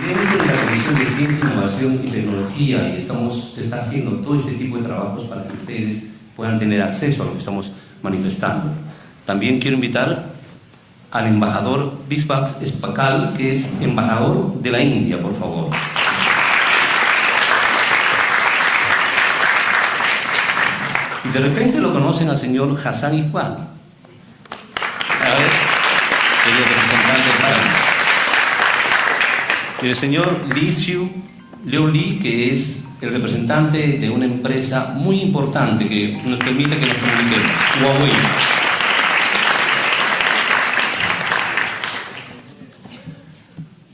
Dentro de la Comisión de Ciencia, Innovación y Tecnología, y se está haciendo todo este tipo de trabajos para que ustedes puedan tener acceso a lo que estamos manifestando. También quiero invitar al embajador Bisbak Espakal, que es embajador de la India, por favor. Y de repente lo conocen al señor Hassan Iqbal. A ver, el representante del país. Y el señor Li Xiu Liu Li, que es el representante de una empresa muy importante que nos permite que nos comuniquemos, Huawei.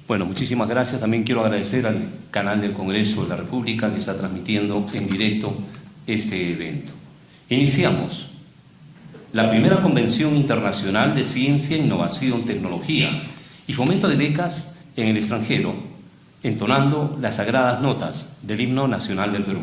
Bueno, muchísimas gracias. También quiero agradecer al canal del Congreso de la República que está transmitiendo en directo este evento. Iniciamos la primera Convención Internacional de Ciencia, Innovación, Tecnología y Fomento de Becas en el extranjero, entonando las sagradas notas del Himno Nacional del Perú.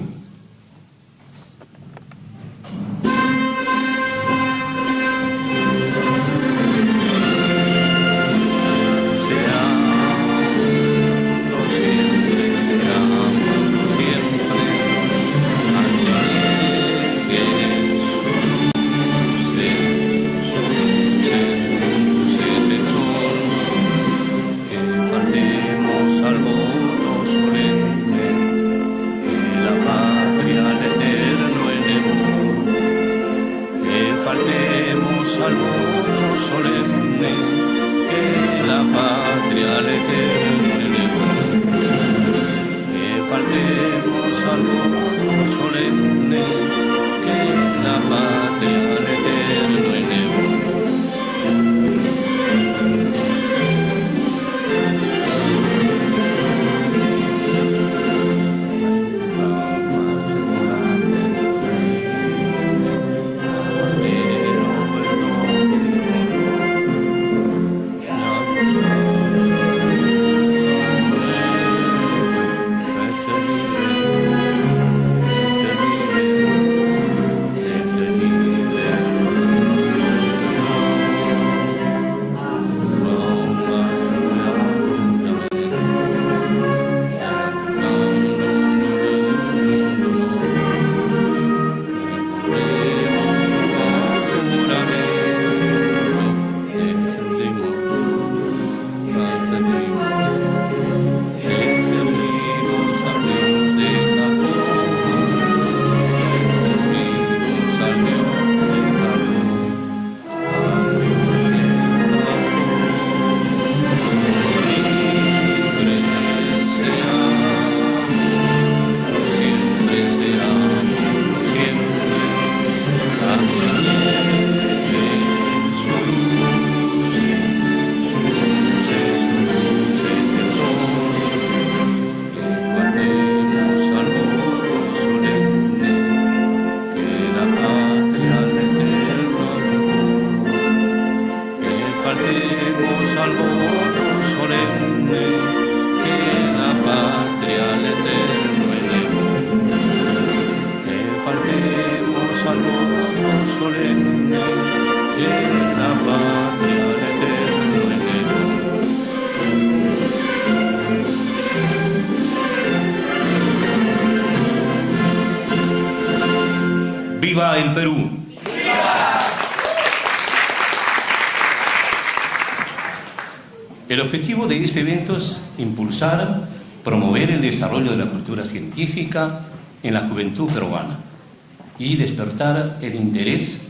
¡Viva el Perú! ¡Viva! El objetivo de este evento es impulsar, promover el desarrollo de la cultura científica en la juventud peruana y despertar el interés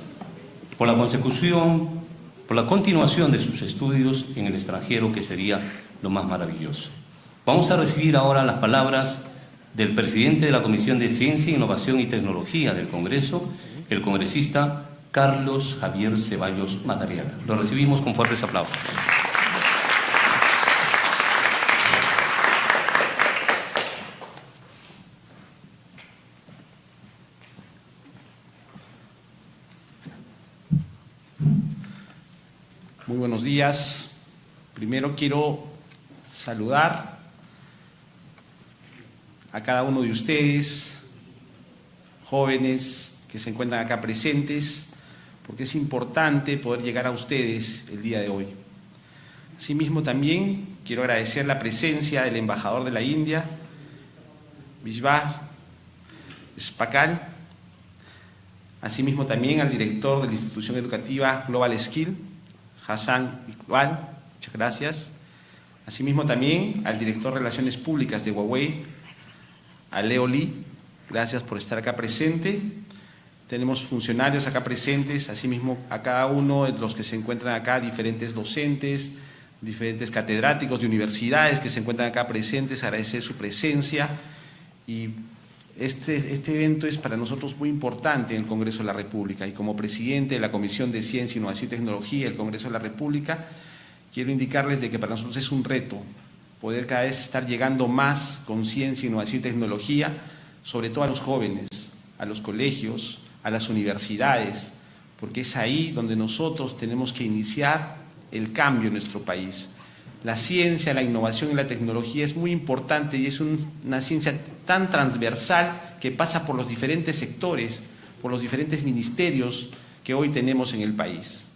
por la consecución, por la continuación de sus estudios en el extranjero, que sería lo más maravilloso. Vamos a recibir ahora las palabras del presidente de la Comisión de Ciencia, Innovación y Tecnología del Congreso, el congresista Carlos Javier Ceballos Madariaga. Lo recibimos con fuertes aplausos. Muy buenos días. Primero quiero saludar a cada uno de ustedes, jóvenes que se encuentran acá presentes, porque es importante poder llegar a ustedes el día de hoy. Asimismo también quiero agradecer la presencia del embajador de la India, Vishwas Spakal, asimismo también al director de la institución educativa Global Skill, Hassan Iqbal, muchas gracias. Asimismo también al director de Relaciones Públicas de Huawei, a Leo Lee, gracias por estar acá presente. Tenemos funcionarios acá presentes, asimismo a cada uno de los que se encuentran acá, diferentes docentes, diferentes catedráticos de universidades que se encuentran acá presentes, agradecer su presencia. Y este evento es para nosotros muy importante en el Congreso de la República, y como presidente de la Comisión de Ciencia, Innovación y Tecnología del Congreso de la República, quiero indicarles de que para nosotros es un reto poder cada vez estar llegando más con ciencia, innovación y tecnología, sobre todo a los jóvenes, a los colegios, a las universidades, porque es ahí donde nosotros tenemos que iniciar el cambio en nuestro país. La ciencia, la innovación y la tecnología es muy importante y es una ciencia tan transversal que pasa por los diferentes sectores, por los diferentes ministerios que hoy tenemos en el país.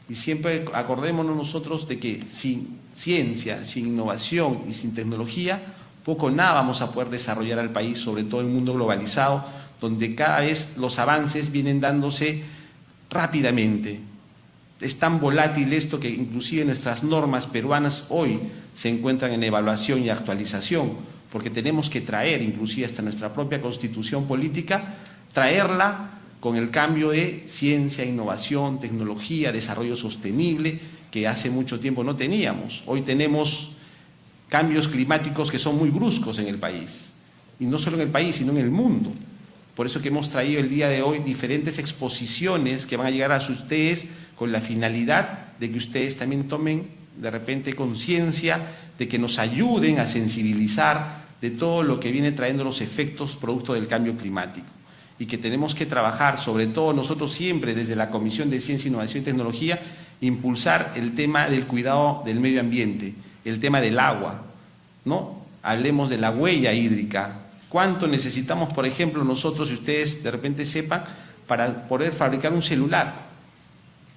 Y siempre acordémonos nosotros de que sin ciencia, sin innovación y sin tecnología, poco o nada vamos a poder desarrollar al país, sobre todo en un mundo globalizado, donde cada vez los avances vienen dándose rápidamente. Es tan volátil esto que inclusive nuestras normas peruanas hoy se encuentran en evaluación y actualización, porque tenemos que traer, inclusive hasta nuestra propia constitución política, traerla con el cambio de ciencia, innovación, tecnología, desarrollo sostenible, que hace mucho tiempo no teníamos. Hoy tenemos cambios climáticos que son muy bruscos en el país, y no solo en el país, sino en el mundo. Por eso que hemos traído el día de hoy diferentes exposiciones que van a llegar a ustedes con la finalidad de que ustedes también tomen de repente conciencia, de que nos ayuden a sensibilizar de todo lo que viene trayendo los efectos producto del cambio climático. Y que tenemos que trabajar, sobre todo nosotros siempre desde la Comisión de Ciencia, Innovación y Tecnología, impulsar el tema del cuidado del medio ambiente, el tema del agua, ¿no? Hablemos de la huella hídrica. ¿Cuánto necesitamos, por ejemplo, nosotros, si ustedes de repente sepan, para poder fabricar un celular?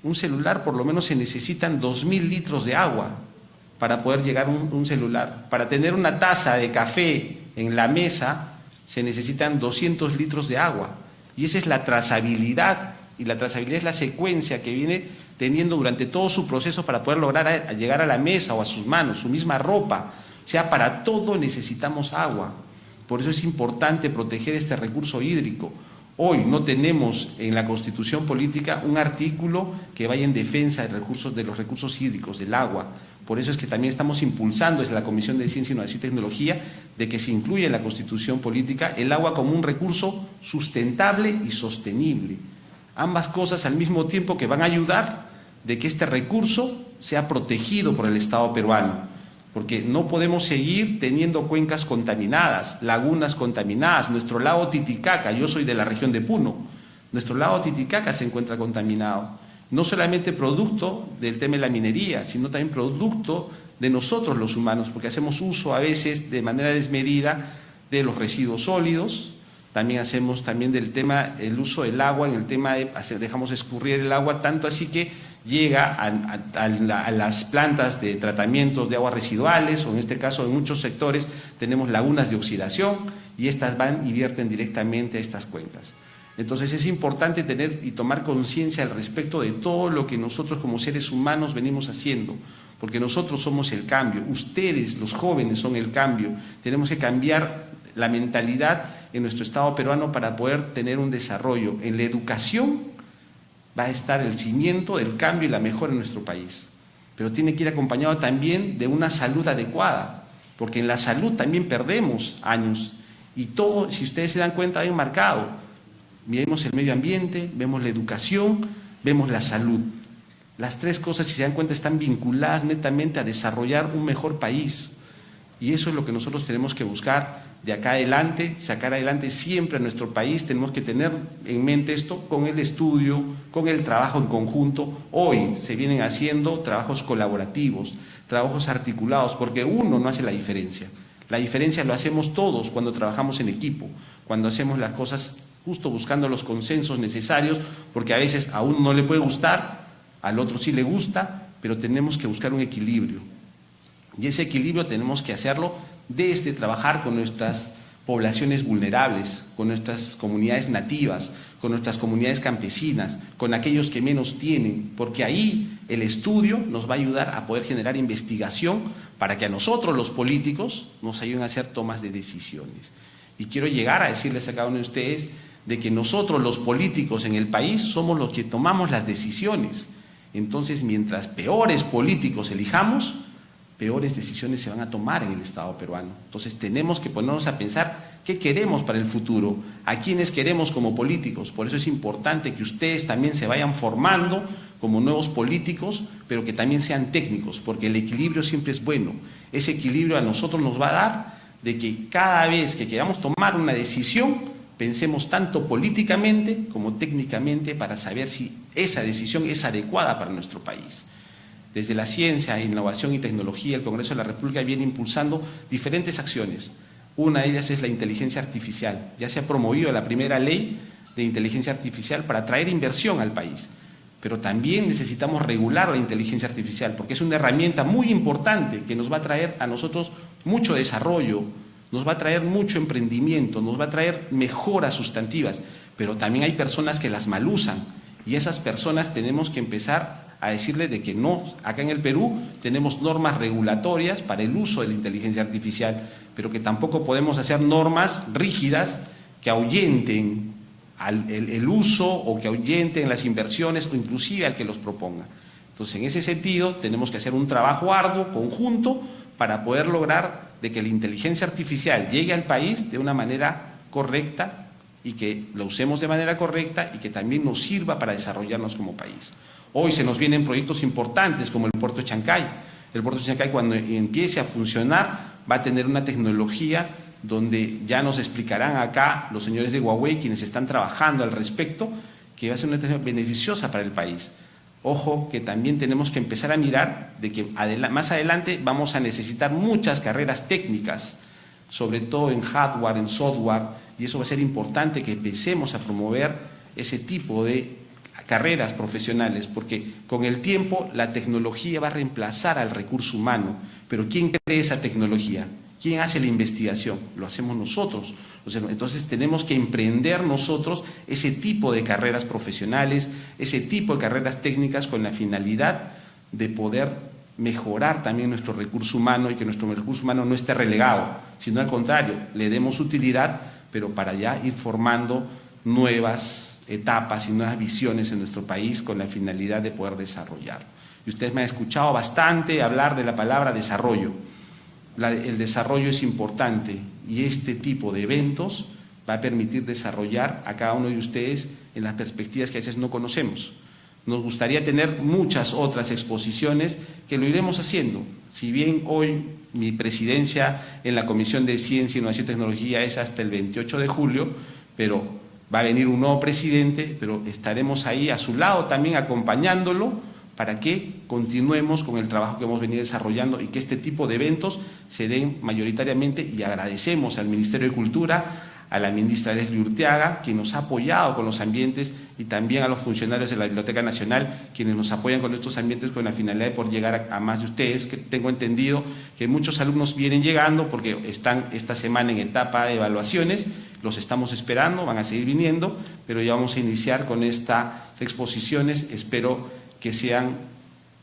Un celular por lo menos se necesitan 2.000 litros de agua para poder llegar a un celular. Para tener una taza de café en la mesa se necesitan 200 litros de agua. Y esa es la trazabilidad, y la trazabilidad es la secuencia que viene teniendo durante todo su proceso para poder lograr llegar a la mesa o a sus manos, su misma ropa. O sea, para todo necesitamos agua. Por eso es importante proteger este recurso hídrico. Hoy no tenemos en la Constitución Política un artículo que vaya en defensa de los recursos hídricos, del agua. Por eso es que también estamos impulsando desde la Comisión de Ciencia, Innovación y Tecnología de que se incluya en la Constitución Política el agua como un recurso sustentable y sostenible. Ambas cosas al mismo tiempo que van a ayudar de que este recurso sea protegido por el Estado peruano. Porque no podemos seguir teniendo cuencas contaminadas, lagunas contaminadas. Nuestro lago Titicaca, yo soy de la región de Puno, nuestro lago Titicaca se encuentra contaminado. No solamente producto del tema de la minería, sino también producto de nosotros los humanos, porque hacemos uso a veces de manera desmedida de los residuos sólidos. También hacemos del tema, el uso del agua, en el tema de dejamos escurrir el agua, tanto así que llega a las plantas de tratamientos de aguas residuales, o en este caso en muchos sectores tenemos lagunas de oxidación, y estas van y vierten directamente a estas cuencas. Entonces es importante tener y tomar conciencia al respecto de todo lo que nosotros como seres humanos venimos haciendo, porque nosotros somos el cambio, ustedes, los jóvenes, son el cambio. Tenemos que cambiar la mentalidad en nuestro Estado peruano para poder tener un desarrollo. En la educación va a estar el cimiento del cambio y la mejora en nuestro país, pero tiene que ir acompañado también de una salud adecuada, porque en la salud también perdemos años, y todo, si ustedes se dan cuenta, bien marcado. Vemos el medio ambiente, vemos la educación, vemos la salud. Las tres cosas, si se dan cuenta, están vinculadas netamente a desarrollar un mejor país, y eso es lo que nosotros tenemos que buscar de acá adelante, sacar adelante siempre a nuestro país. Tenemos que tener en mente esto con el estudio, con el trabajo en conjunto. Hoy se vienen haciendo trabajos colaborativos, trabajos articulados, porque uno no hace la diferencia. La diferencia lo hacemos todos cuando trabajamos en equipo, cuando hacemos las cosas justo buscando los consensos necesarios, porque a veces a uno no le puede gustar, al otro sí le gusta, pero tenemos que buscar un equilibrio. Y ese equilibrio tenemos que hacerlo desde trabajar con nuestras poblaciones vulnerables, con nuestras comunidades nativas, con nuestras comunidades campesinas, con aquellos que menos tienen, porque ahí el estudio nos va a ayudar a poder generar investigación para que a nosotros los políticos nos ayuden a hacer tomas de decisiones. Y quiero llegar a decirles a cada uno de ustedes de que nosotros los políticos en el país somos los que tomamos las decisiones. Entonces, mientras peores políticos elijamos, peores decisiones se van a tomar en el Estado peruano. Entonces tenemos que ponernos a pensar qué queremos para el futuro, a quiénes queremos como políticos. Por eso es importante que ustedes también se vayan formando como nuevos políticos, pero que también sean técnicos, porque el equilibrio siempre es bueno. Ese equilibrio a nosotros nos va a dar de que cada vez que queramos tomar una decisión, pensemos tanto políticamente como técnicamente para saber si esa decisión es adecuada para nuestro país. Desde la ciencia, innovación y tecnología, el Congreso de la República viene impulsando diferentes acciones. Una de ellas es la inteligencia artificial. Ya se ha promovido la primera ley de inteligencia artificial para traer inversión al país. Pero también necesitamos regular la inteligencia artificial, porque es una herramienta muy importante que nos va a traer a nosotros mucho desarrollo, nos va a traer mucho emprendimiento, nos va a traer mejoras sustantivas, pero también hay personas que las malusan y esas personas tenemos que empezar a decirle de que no. Acá en el Perú tenemos normas regulatorias para el uso de la inteligencia artificial, pero que tampoco podemos hacer normas rígidas que ahuyenten el uso o que ahuyenten las inversiones o inclusive al que los proponga. Entonces, en ese sentido, tenemos que hacer un trabajo arduo, conjunto, para poder lograr de que la inteligencia artificial llegue al país de una manera correcta y que lo usemos de manera correcta y que también nos sirva para desarrollarnos como país. Hoy se nos vienen proyectos importantes como el puerto de Chancay. El puerto de Chancay, cuando empiece a funcionar, va a tener una tecnología donde ya nos explicarán acá los señores de Huawei, quienes están trabajando al respecto, que va a ser una tecnología beneficiosa para el país. Ojo que también tenemos que empezar a mirar de que más adelante vamos a necesitar muchas carreras técnicas, sobre todo en hardware, en software, y eso va a ser importante que empecemos a promover ese tipo de carreras profesionales, porque con el tiempo la tecnología va a reemplazar al recurso humano, pero ¿quién cree esa tecnología? ¿Quién hace la investigación? Lo hacemos nosotros. Entonces tenemos que emprender nosotros ese tipo de carreras profesionales, ese tipo de carreras técnicas con la finalidad de poder mejorar también nuestro recurso humano y que nuestro recurso humano no esté relegado, sino al contrario, le demos utilidad, pero para ya ir formando nuevas etapas y nuevas visiones en nuestro país con la finalidad de poder desarrollarlo. Y ustedes me han escuchado bastante hablar de la palabra desarrollo. El desarrollo es importante y este tipo de eventos va a permitir desarrollar a cada uno de ustedes en las perspectivas que a veces no conocemos. Nos gustaría tener muchas otras exposiciones que lo iremos haciendo. Si bien hoy mi presidencia en la Comisión de Ciencia, Innovación y Tecnología es hasta el 28 de julio, pero va a venir un nuevo presidente, pero estaremos ahí a su lado también acompañándolo para que continuemos con el trabajo que hemos venido desarrollando y que este tipo de eventos se den mayoritariamente, y agradecemos al Ministerio de Cultura, a la ministra Leslie Urteaga, quien nos ha apoyado con los ambientes, y también a los funcionarios de la Biblioteca Nacional, quienes nos apoyan con estos ambientes con la finalidad de poder llegar a más de ustedes, que tengo entendido que muchos alumnos vienen llegando porque están esta semana en etapa de evaluaciones, los estamos esperando, van a seguir viniendo, pero ya vamos a iniciar con estas exposiciones, espero que sean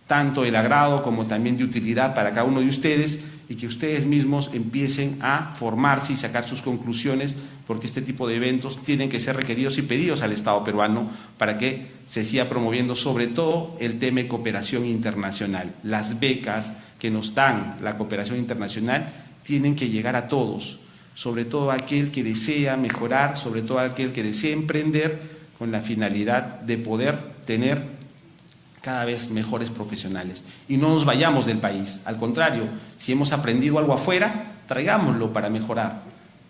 tanto del agrado como también de utilidad para cada uno de ustedes y que ustedes mismos empiecen a formarse y sacar sus conclusiones, porque este tipo de eventos tienen que ser requeridos y pedidos al Estado peruano para que se siga promoviendo sobre todo el tema de cooperación internacional. Las becas que nos dan la cooperación internacional tienen que llegar a todos, sobre todo a aquel que desea mejorar, sobre todo a aquel que desea emprender con la finalidad de poder tener cada vez mejores profesionales. Y no nos vayamos del país, al contrario, si hemos aprendido algo afuera, traigámoslo para mejorar.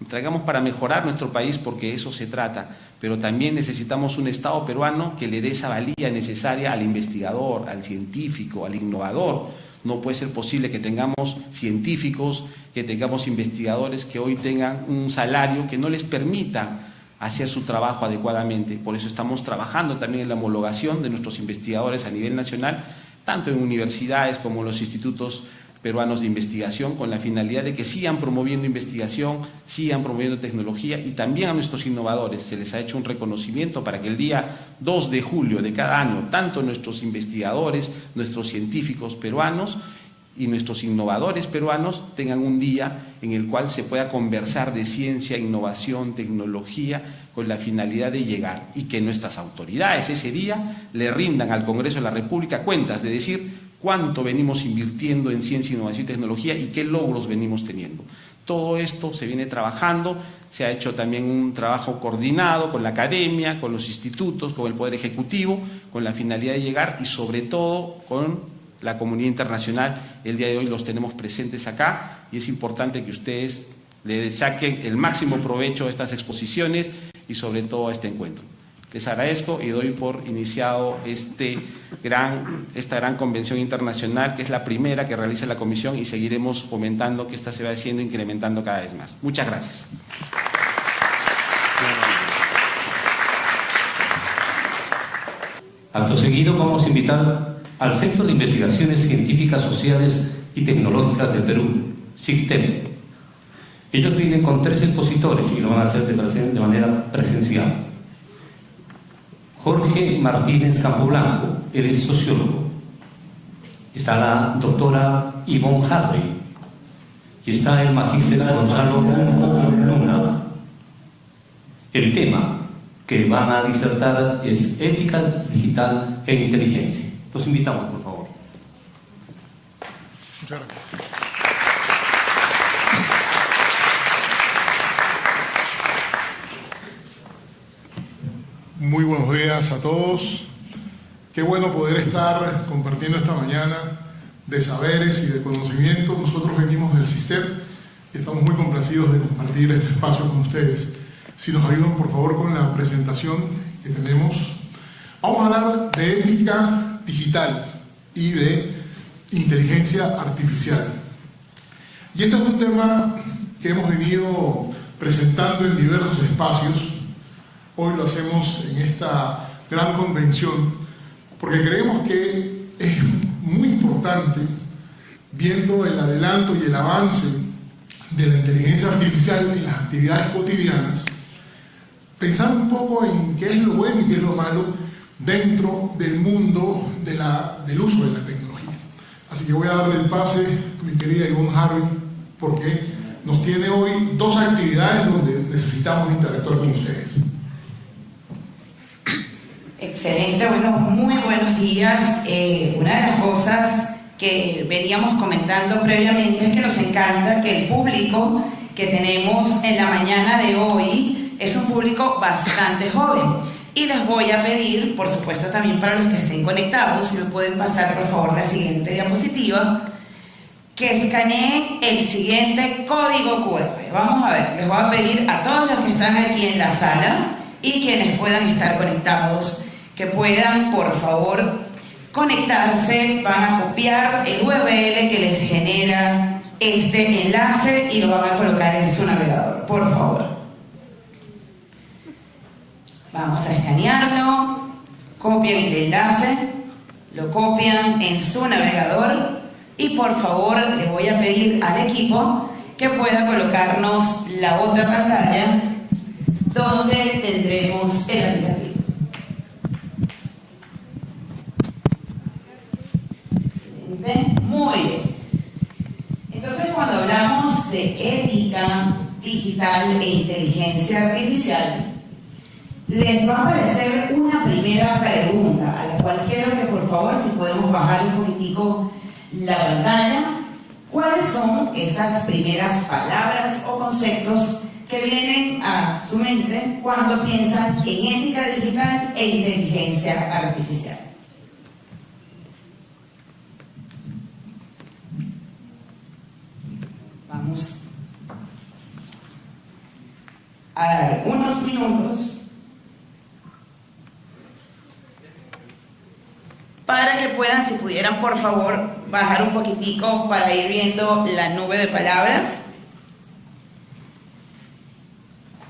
Traigamos para mejorar nuestro país, porque eso se trata, pero también necesitamos un Estado peruano que le dé esa valía necesaria al investigador, al científico, al innovador. No puede ser posible que tengamos científicos, que tengamos investigadores que hoy tengan un salario que no les permita hacer su trabajo adecuadamente. Por eso estamos trabajando también en la homologación de nuestros investigadores a nivel nacional, tanto en universidades como en los institutos peruanos de investigación, con la finalidad de que sigan promoviendo investigación, sigan promoviendo tecnología, y también a nuestros innovadores se les ha hecho un reconocimiento para que el día 2 de julio de cada año, tanto nuestros investigadores, nuestros científicos peruanos y nuestros innovadores peruanos tengan un día en el cual se pueda conversar de ciencia, innovación, tecnología, con la finalidad de llegar, y que nuestras autoridades ese día le rindan al Congreso de la República cuentas de decir cuánto venimos invirtiendo en ciencia, innovación y tecnología y qué logros venimos teniendo. Todo esto se viene trabajando, se ha hecho también un trabajo coordinado con la academia, con los institutos, con el Poder Ejecutivo, con la finalidad de llegar, y sobre todo con la comunidad internacional. El día de hoy los tenemos presentes acá y es importante que ustedes le saquen el máximo provecho a estas exposiciones y sobre todo a este encuentro. Les agradezco y doy por iniciado esta gran convención internacional, que es la primera que realiza la Comisión, y seguiremos fomentando que esta se vaya haciendo, incrementando cada vez más. Muchas gracias. Acto seguido vamos a invitar al Centro de Investigaciones Científicas, Sociales y Tecnológicas del Perú, CICTEM. Ellos vienen con 3 expositores y lo van a hacer de manera presencial. Jorge Martínez Campoblanco, él es sociólogo. Está la doctora Yvonne Harvey y está el magíster Gonzalo Luna. El tema que van a disertar es ética digital e inteligencia. Los invitamos, por favor. Muchas gracias. Muy buenos días a todos. Qué bueno poder estar compartiendo esta mañana de saberes y de conocimientos. Nosotros venimos del CISTEP y estamos muy complacidos de compartir este espacio con ustedes. Si nos ayudan, por favor, con la presentación que tenemos. Vamos a hablar de ética digital y de inteligencia artificial. Y este es un tema que hemos venido presentando en diversos espacios. Hoy lo hacemos en esta gran convención porque creemos que es muy importante, viendo el adelanto y el avance de la inteligencia artificial en las actividades cotidianas, pensar un poco en qué es lo bueno y qué es lo malo dentro del mundo del uso de la tecnología. Así que voy a darle el pase a mi querida Yvonne Harvey, porque nos tiene hoy 2 actividades donde necesitamos interactuar con ustedes. Excelente, bueno, muy buenos días. Una de las cosas que veníamos comentando previamente es que nos encanta que el público que tenemos en la mañana de hoy es un público bastante joven. Y les voy a pedir, por supuesto también para los que estén conectados, si me pueden pasar por favor la siguiente diapositiva, que escaneen el siguiente código QR. Vamos a ver, les voy a pedir a todos los que están aquí en la sala y quienes puedan estar conectados, que puedan por favor conectarse. Van a copiar el URL que les genera este enlace y lo van a colocar en su navegador, por favor. Vamos a escanearlo, copian el enlace, lo copian en su navegador y por favor le voy a pedir al equipo que pueda colocarnos la otra pantalla donde tendremos el aplicativo. Excelente, muy bien. Entonces, cuando hablamos de ética digital e inteligencia artificial, les va a aparecer una primera pregunta a la cual quiero que por favor, si podemos bajar un poquitico la pantalla, ¿cuáles son esas primeras palabras o conceptos que vienen a su mente cuando piensan en ética digital e inteligencia artificial? Vamos a dar unos minutos para que puedan, si pudieran por favor bajar un poquitico para ir viendo la nube de palabras,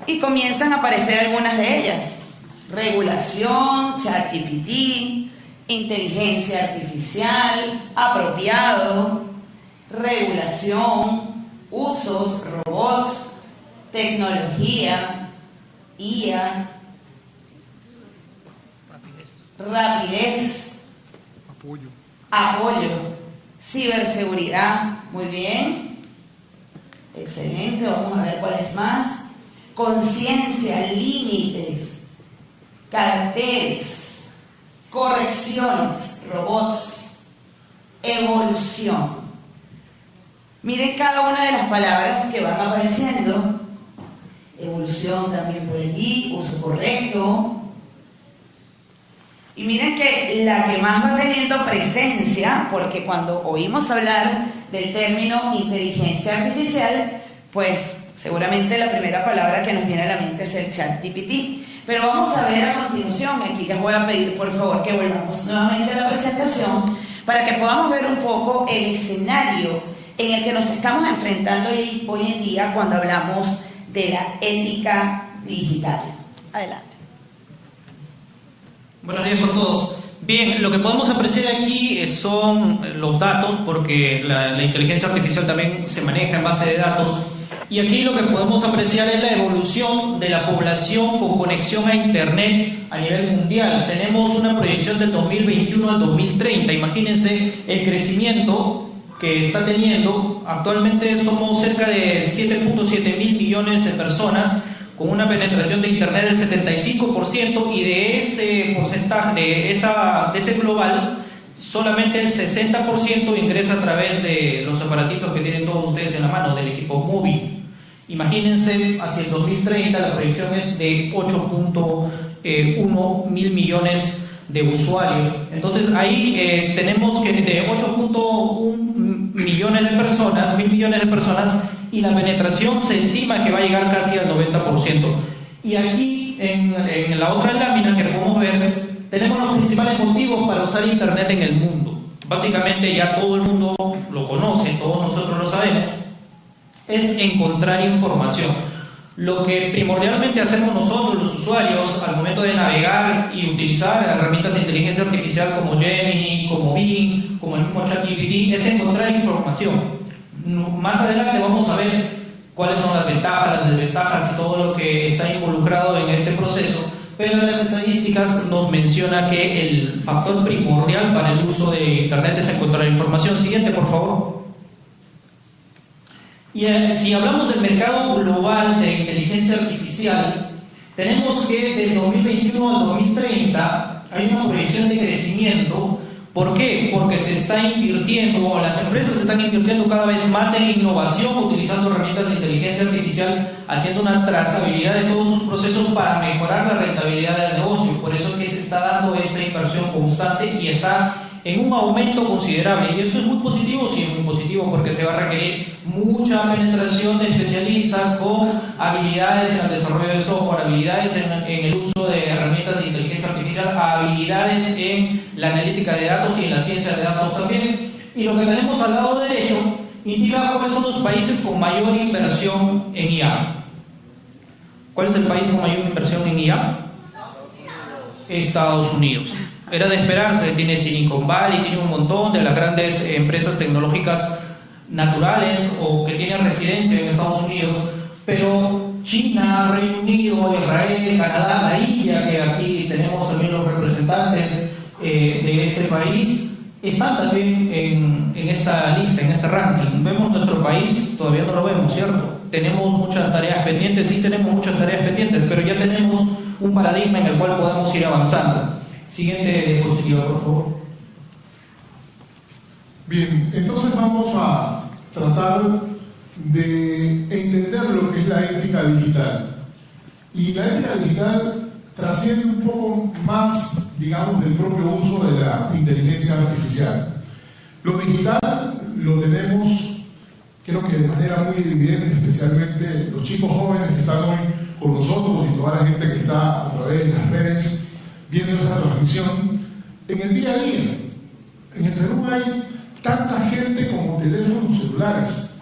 y comienzan a aparecer algunas de ellas: regulación, ChatGPT, inteligencia artificial, apropiado, regulación, usos, robots, tecnología, IA, rapidez, apoyo, ciberseguridad, muy bien, excelente, vamos a ver cuál es más, conciencia, límites, caracteres, correcciones, robots, evolución. Miren cada una de las palabras que van apareciendo. Evolución también por allí, uso correcto. Y miren que la que más va teniendo presencia, porque cuando oímos hablar del término inteligencia artificial, pues seguramente la primera palabra que nos viene a la mente es el ChatGPT. Pero vamos a ver a continuación, aquí les voy a pedir por favor que volvamos nuevamente a la presentación para que podamos ver un poco el escenario en el que nos estamos enfrentando hoy en día cuando hablamos de la ética digital. Adelante. Buenos días con todos. Bien, lo que podemos apreciar aquí son los datos, porque la inteligencia artificial también se maneja en base de datos. Y aquí lo que podemos apreciar es la evolución de la población con conexión a Internet a nivel mundial. Tenemos una proyección del 2021 al 2030. Imagínense el crecimiento que está teniendo. Actualmente somos cerca de 7.7 mil millones de personas con una penetración de Internet del 75%, y de ese porcentaje, de ese global, solamente el 60% ingresa a través de los aparatitos que tienen todos ustedes en la mano, del equipo móvil. Imagínense, hacia el 2030 la proyección es de 8.1 mil millones de usuarios. Entonces ahí tenemos que de 8.1 millones de personas, mil millones de personas, y la penetración se estima que va a llegar casi al 90%. Y aquí en la otra lámina que podemos ver, tenemos los principales motivos para usar Internet en el mundo. Básicamente ya todo el mundo lo conoce, todos nosotros lo sabemos. Es encontrar información. Lo que primordialmente hacemos nosotros, los usuarios, al momento de navegar y utilizar herramientas de inteligencia artificial como Gemini, como Bing, como el mismo ChatGPT, es encontrar información. Más adelante vamos a ver cuáles son las ventajas, las desventajas y todo lo que está involucrado en ese proceso. Pero en las estadísticas nos menciona que el factor primordial para el uso de Internet es encontrar información. Siguiente, por favor. Y si hablamos del mercado global de inteligencia artificial, tenemos que del 2021 al 2030 hay una proyección de crecimiento. ¿Por qué? Porque se está invirtiendo, o las empresas están invirtiendo cada vez más en innovación, utilizando herramientas de inteligencia artificial, haciendo una trazabilidad de todos sus procesos para mejorar la rentabilidad del negocio. Por eso es que se está dando esta inversión constante y está en un aumento considerable. Y esto es muy positivo, sí, muy positivo, porque se va a requerir mucha penetración de especialistas con habilidades en el desarrollo de software, habilidades en el uso de herramientas de inteligencia artificial, habilidades en la analítica de datos y en la ciencia de datos también. Y lo que tenemos al lado derecho indica cuáles son los países con mayor inversión en IA. ¿Cuál es el país con mayor inversión en IA? Estados Unidos. Era de esperarse, tiene Silicon Valley, tiene un montón de las grandes empresas tecnológicas naturales o que tienen residencia en Estados Unidos, pero China, Reino Unido, Israel, Canadá, la India, que aquí tenemos también los representantes de este país, están también en esta lista, en este ranking. Vemos nuestro país, todavía no lo vemos, ¿cierto? Tenemos muchas tareas pendientes, sí tenemos muchas tareas pendientes, pero ya tenemos un paradigma en el cual podemos ir avanzando. Siguiente diapositiva, por favor. Bien, entonces vamos a tratar de entender lo que es la ética digital. Y la ética digital trasciende un poco más, digamos, del propio uso de la inteligencia artificial. Lo digital lo tenemos, creo que de manera muy evidente, especialmente los chicos jóvenes que están hoy con nosotros y toda la gente que está a través de las redes viendo esta transmisión, en el día a día. En el Perú hay tanta gente como teléfonos celulares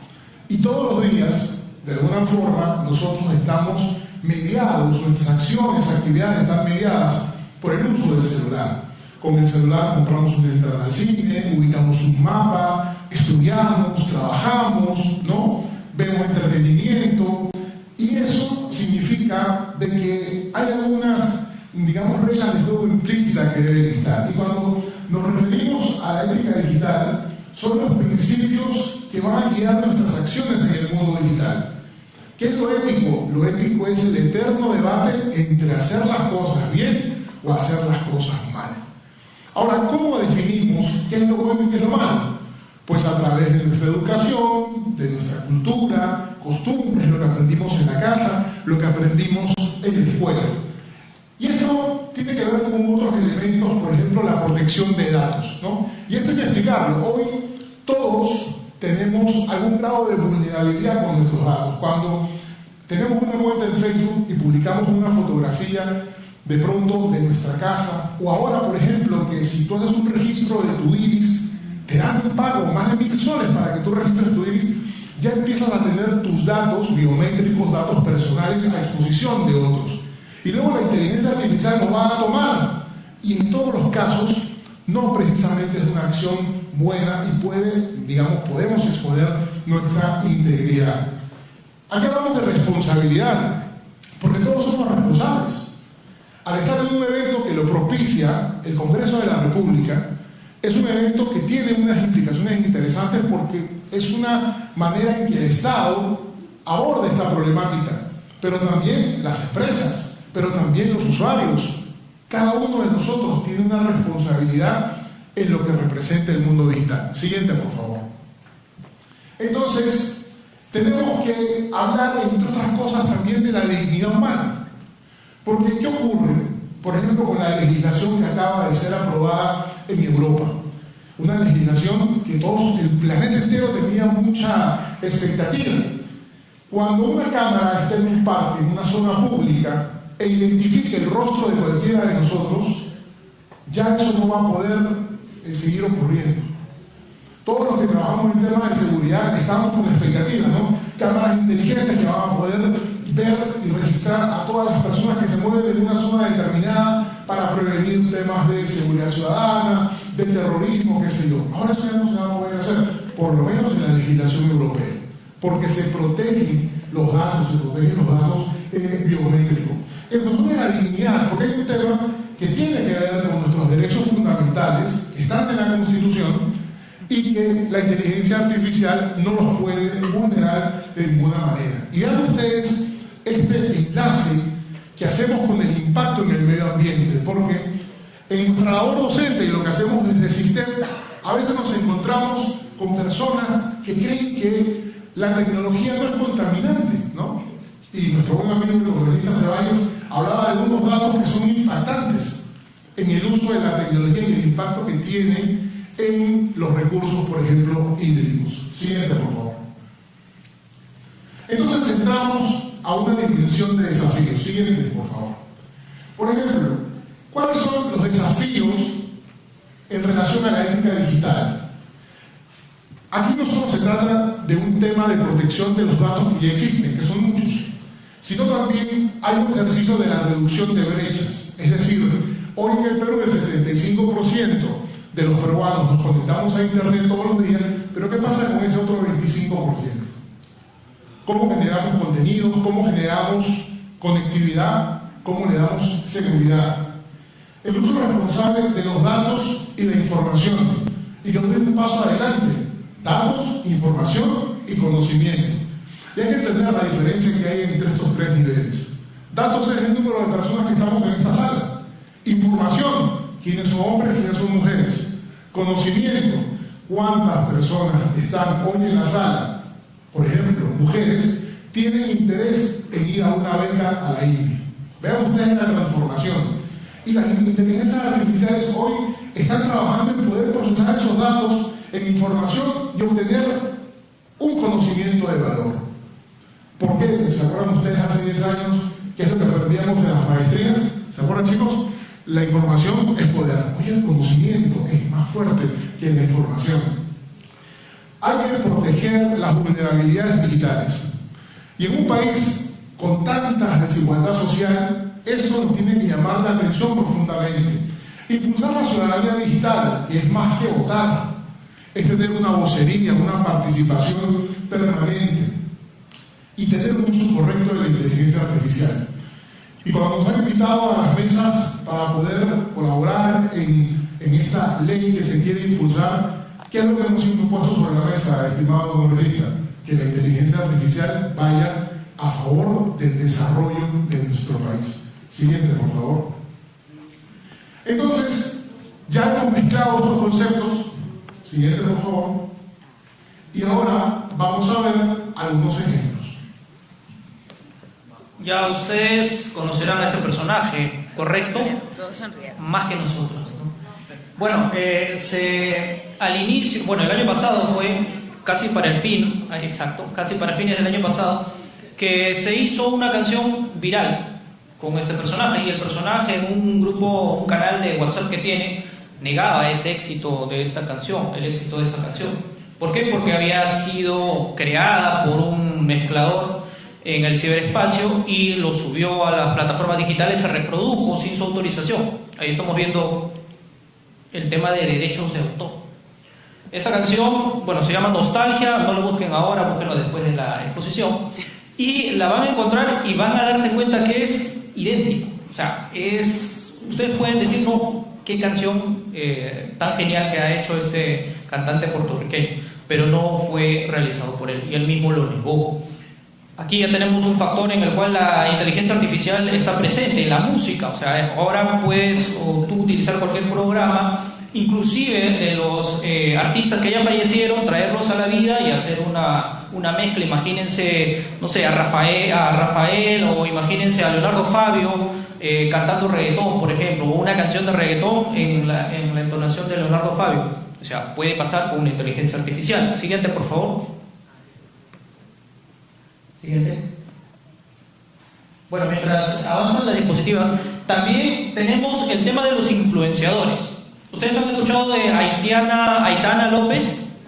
y todos los días, de alguna forma, nosotros estamos mediados, nuestras acciones, actividades están mediadas por el uso del celular. Con el celular compramos una entrada al cine, ubicamos un mapa, estudiamos, trabajamos, ¿no? Vemos entretenimiento, y eso significa de que hay algunas, digamos, reglas de juego implícitas que deben estar. Y cuando nos referimos a la ética digital, son los principios que van a guiar nuestras acciones en el mundo digital. ¿Qué es lo ético? Lo ético es el eterno debate entre hacer las cosas bien o hacer las cosas mal. Ahora, ¿cómo definimos qué es lo bueno y qué es lo malo? Pues a través de nuestra educación, de nuestra cultura, costumbres, lo que aprendimos en la casa, lo que aprendimos en la escuela. Y esto tiene que ver con otros elementos, por ejemplo, la protección de datos, ¿no? Y esto hay que explicarlo. Hoy todos tenemos algún grado de vulnerabilidad con nuestros datos. Cuando tenemos una cuenta en Facebook y publicamos una fotografía de pronto de nuestra casa, o ahora, por ejemplo, que si tú haces un registro de tu iris, te dan un pago, más de 1.000 soles para que tú registres tu iris, ya empiezas a tener tus datos biométricos, datos personales a exposición de otros. Y luego la inteligencia artificial nos va a tomar, y en todos los casos no precisamente es una acción buena y podemos exponer nuestra integridad. Aquí hablamos de responsabilidad, porque todos somos responsables. Al estar en un evento que lo propicia el Congreso de la República, es un evento que tiene unas implicaciones interesantes porque es una manera en que el Estado aborda esta problemática, pero también las empresas, pero también los usuarios. Cada uno de nosotros tiene una responsabilidad en lo que representa el mundo digital. Siguiente, por favor. Entonces, tenemos que hablar, entre otras cosas, también de la dignidad humana. Porque, ¿qué ocurre? Por ejemplo, con la legislación que acaba de ser aprobada en Europa. Una legislación que todos, el planeta entero tenía mucha expectativa. Cuando una cámara está en un parque, en una zona pública, e identifique el rostro de cualquiera de nosotros, ya eso no va a poder seguir ocurriendo. Todos los que trabajamos en temas de seguridad estamos con expectativas, ¿no? Cámaras inteligentes que van a poder ver y registrar a todas las personas que se mueven en una zona determinada para prevenir temas de seguridad ciudadana, de terrorismo, qué sé yo. Ahora eso ya no se va a poder hacer, por lo menos en la legislación europea, porque se protegen los datos, biométricos. Entonces, de la dignidad, porque hay un tema que tiene que ver con nuestros derechos fundamentales, que están en la Constitución, y que la inteligencia artificial no los puede vulnerar de ninguna manera. Y vean ustedes este enlace que hacemos con el impacto en el medio ambiente, porque en nuestra labor docente y lo que hacemos desde el sistema, a veces nos encontramos con personas que creen que la tecnología no es contaminante, ¿no? Y nuestro buen amigo el congresista Ceballos hablaba de unos datos que son impactantes en el uso de la tecnología y el impacto que tiene en los recursos, por ejemplo, hídricos. Siguiente, por favor. Entonces entramos a una dimensión de desafíos. Siguiente, por favor. Por ejemplo, ¿cuáles son los desafíos en relación a la ética digital? Aquí no solo se trata de un tema de protección de los datos que ya existen, que son muchos, sino también hay un ejercicio de la reducción de brechas. Es decir, hoy en el Perú el 75% de los peruanos nos conectamos a Internet todos los días, pero ¿qué pasa con ese otro 25%? ¿Cómo generamos contenidos? ¿Cómo generamos conectividad? ¿Cómo le damos seguridad? El uso responsable de los datos y la información. Y yo doy un paso adelante. Datos, información y conocimiento. Y hay que entender la diferencia que hay entre estos tres niveles. Datos es el número de personas que estamos en esta sala. Información, quiénes son hombres, quiénes son mujeres. Conocimiento, cuántas personas están hoy en la sala, por ejemplo, mujeres, tienen interés en ir a una beca a la India. Vean ustedes la transformación. Y las inteligencias artificiales hoy están trabajando en poder procesar esos datos en información y obtener un conocimiento de valor. ¿Por qué? ¿Se acuerdan ustedes hace 10 años qué es lo que aprendíamos en las maestrías? ¿Se acuerdan, chicos? La información es poder. Hoy el conocimiento es más fuerte que la información. Hay que proteger las vulnerabilidades digitales. Y en un país con tanta desigualdad social, eso nos tiene que llamar la atención profundamente. Impulsar la ciudadanía digital, que es más que votar, es tener una vocería, una participación permanente y tener un uso correcto de la inteligencia artificial. Y cuando nos han invitado a las mesas para poder colaborar en esta ley que se quiere impulsar, ¿qué es lo que hemos impuesto sobre la mesa, estimado congresista? Que la inteligencia artificial vaya a favor del desarrollo de nuestro país. Siguiente, por favor. Entonces, ya hemos mezclado estos conceptos. Siguiente, por favor. Y ahora vamos a ver algunos ejemplos. Ya ustedes conocerán a este personaje, ¿correcto? Más que nosotros, ¿no? Bueno, al inicio, bueno, el año pasado fue casi para el fin, exacto, casi para fines del año pasado, que se hizo una canción viral con este personaje, y el personaje en un grupo, un canal de WhatsApp que tiene, negaba ese éxito de esta canción, el éxito de esta canción. ¿Por qué? Porque había sido creada por un mezclador en el ciberespacio y lo subió a las plataformas digitales, se reprodujo sin su autorización. Ahí estamos viendo el tema de derechos de autor. Esta canción, bueno, se llama Nostalgia, no lo busquen ahora, búsquenlo después de la exposición, y la van a encontrar y van a darse cuenta que es idéntico. O sea, ustedes pueden decir, no, qué canción tan genial que ha hecho este cantante puertorriqueño, pero no fue realizado por él, y él mismo lo negó. Aquí ya tenemos un factor en el cual la inteligencia artificial está presente en la música. O sea, ahora puedes tú utilizar cualquier programa, inclusive de los artistas que ya fallecieron, traerlos a la vida y hacer una mezcla. Imagínense, no sé, a Rafael, o imagínense a Leonardo Fabio cantando reggaetón, por ejemplo, o una canción de reggaetón en la entonación de Leonardo Fabio. O sea, puede pasar con una inteligencia artificial. Siguiente, por favor. Siguiente. Bueno, mientras avanzan las diapositivas, también tenemos el tema de los influenciadores. ¿Ustedes han escuchado de Aitana López?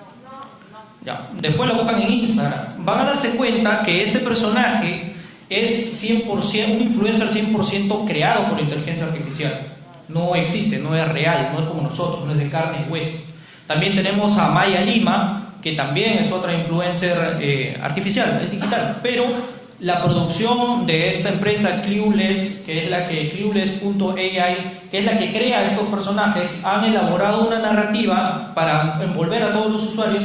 Ya, después la buscan en Instagram. Van a darse cuenta que ese personaje es 100%, un influencer 100% creado por inteligencia artificial. No existe, no es real, no es como nosotros, no es de carne y hueso. También tenemos a Maya Lima, que también es otra influencer artificial, es digital, pero la producción de esta empresa Clueless, que es la que Clueless.ai, que es la que crea estos personajes, han elaborado una narrativa para envolver a todos los usuarios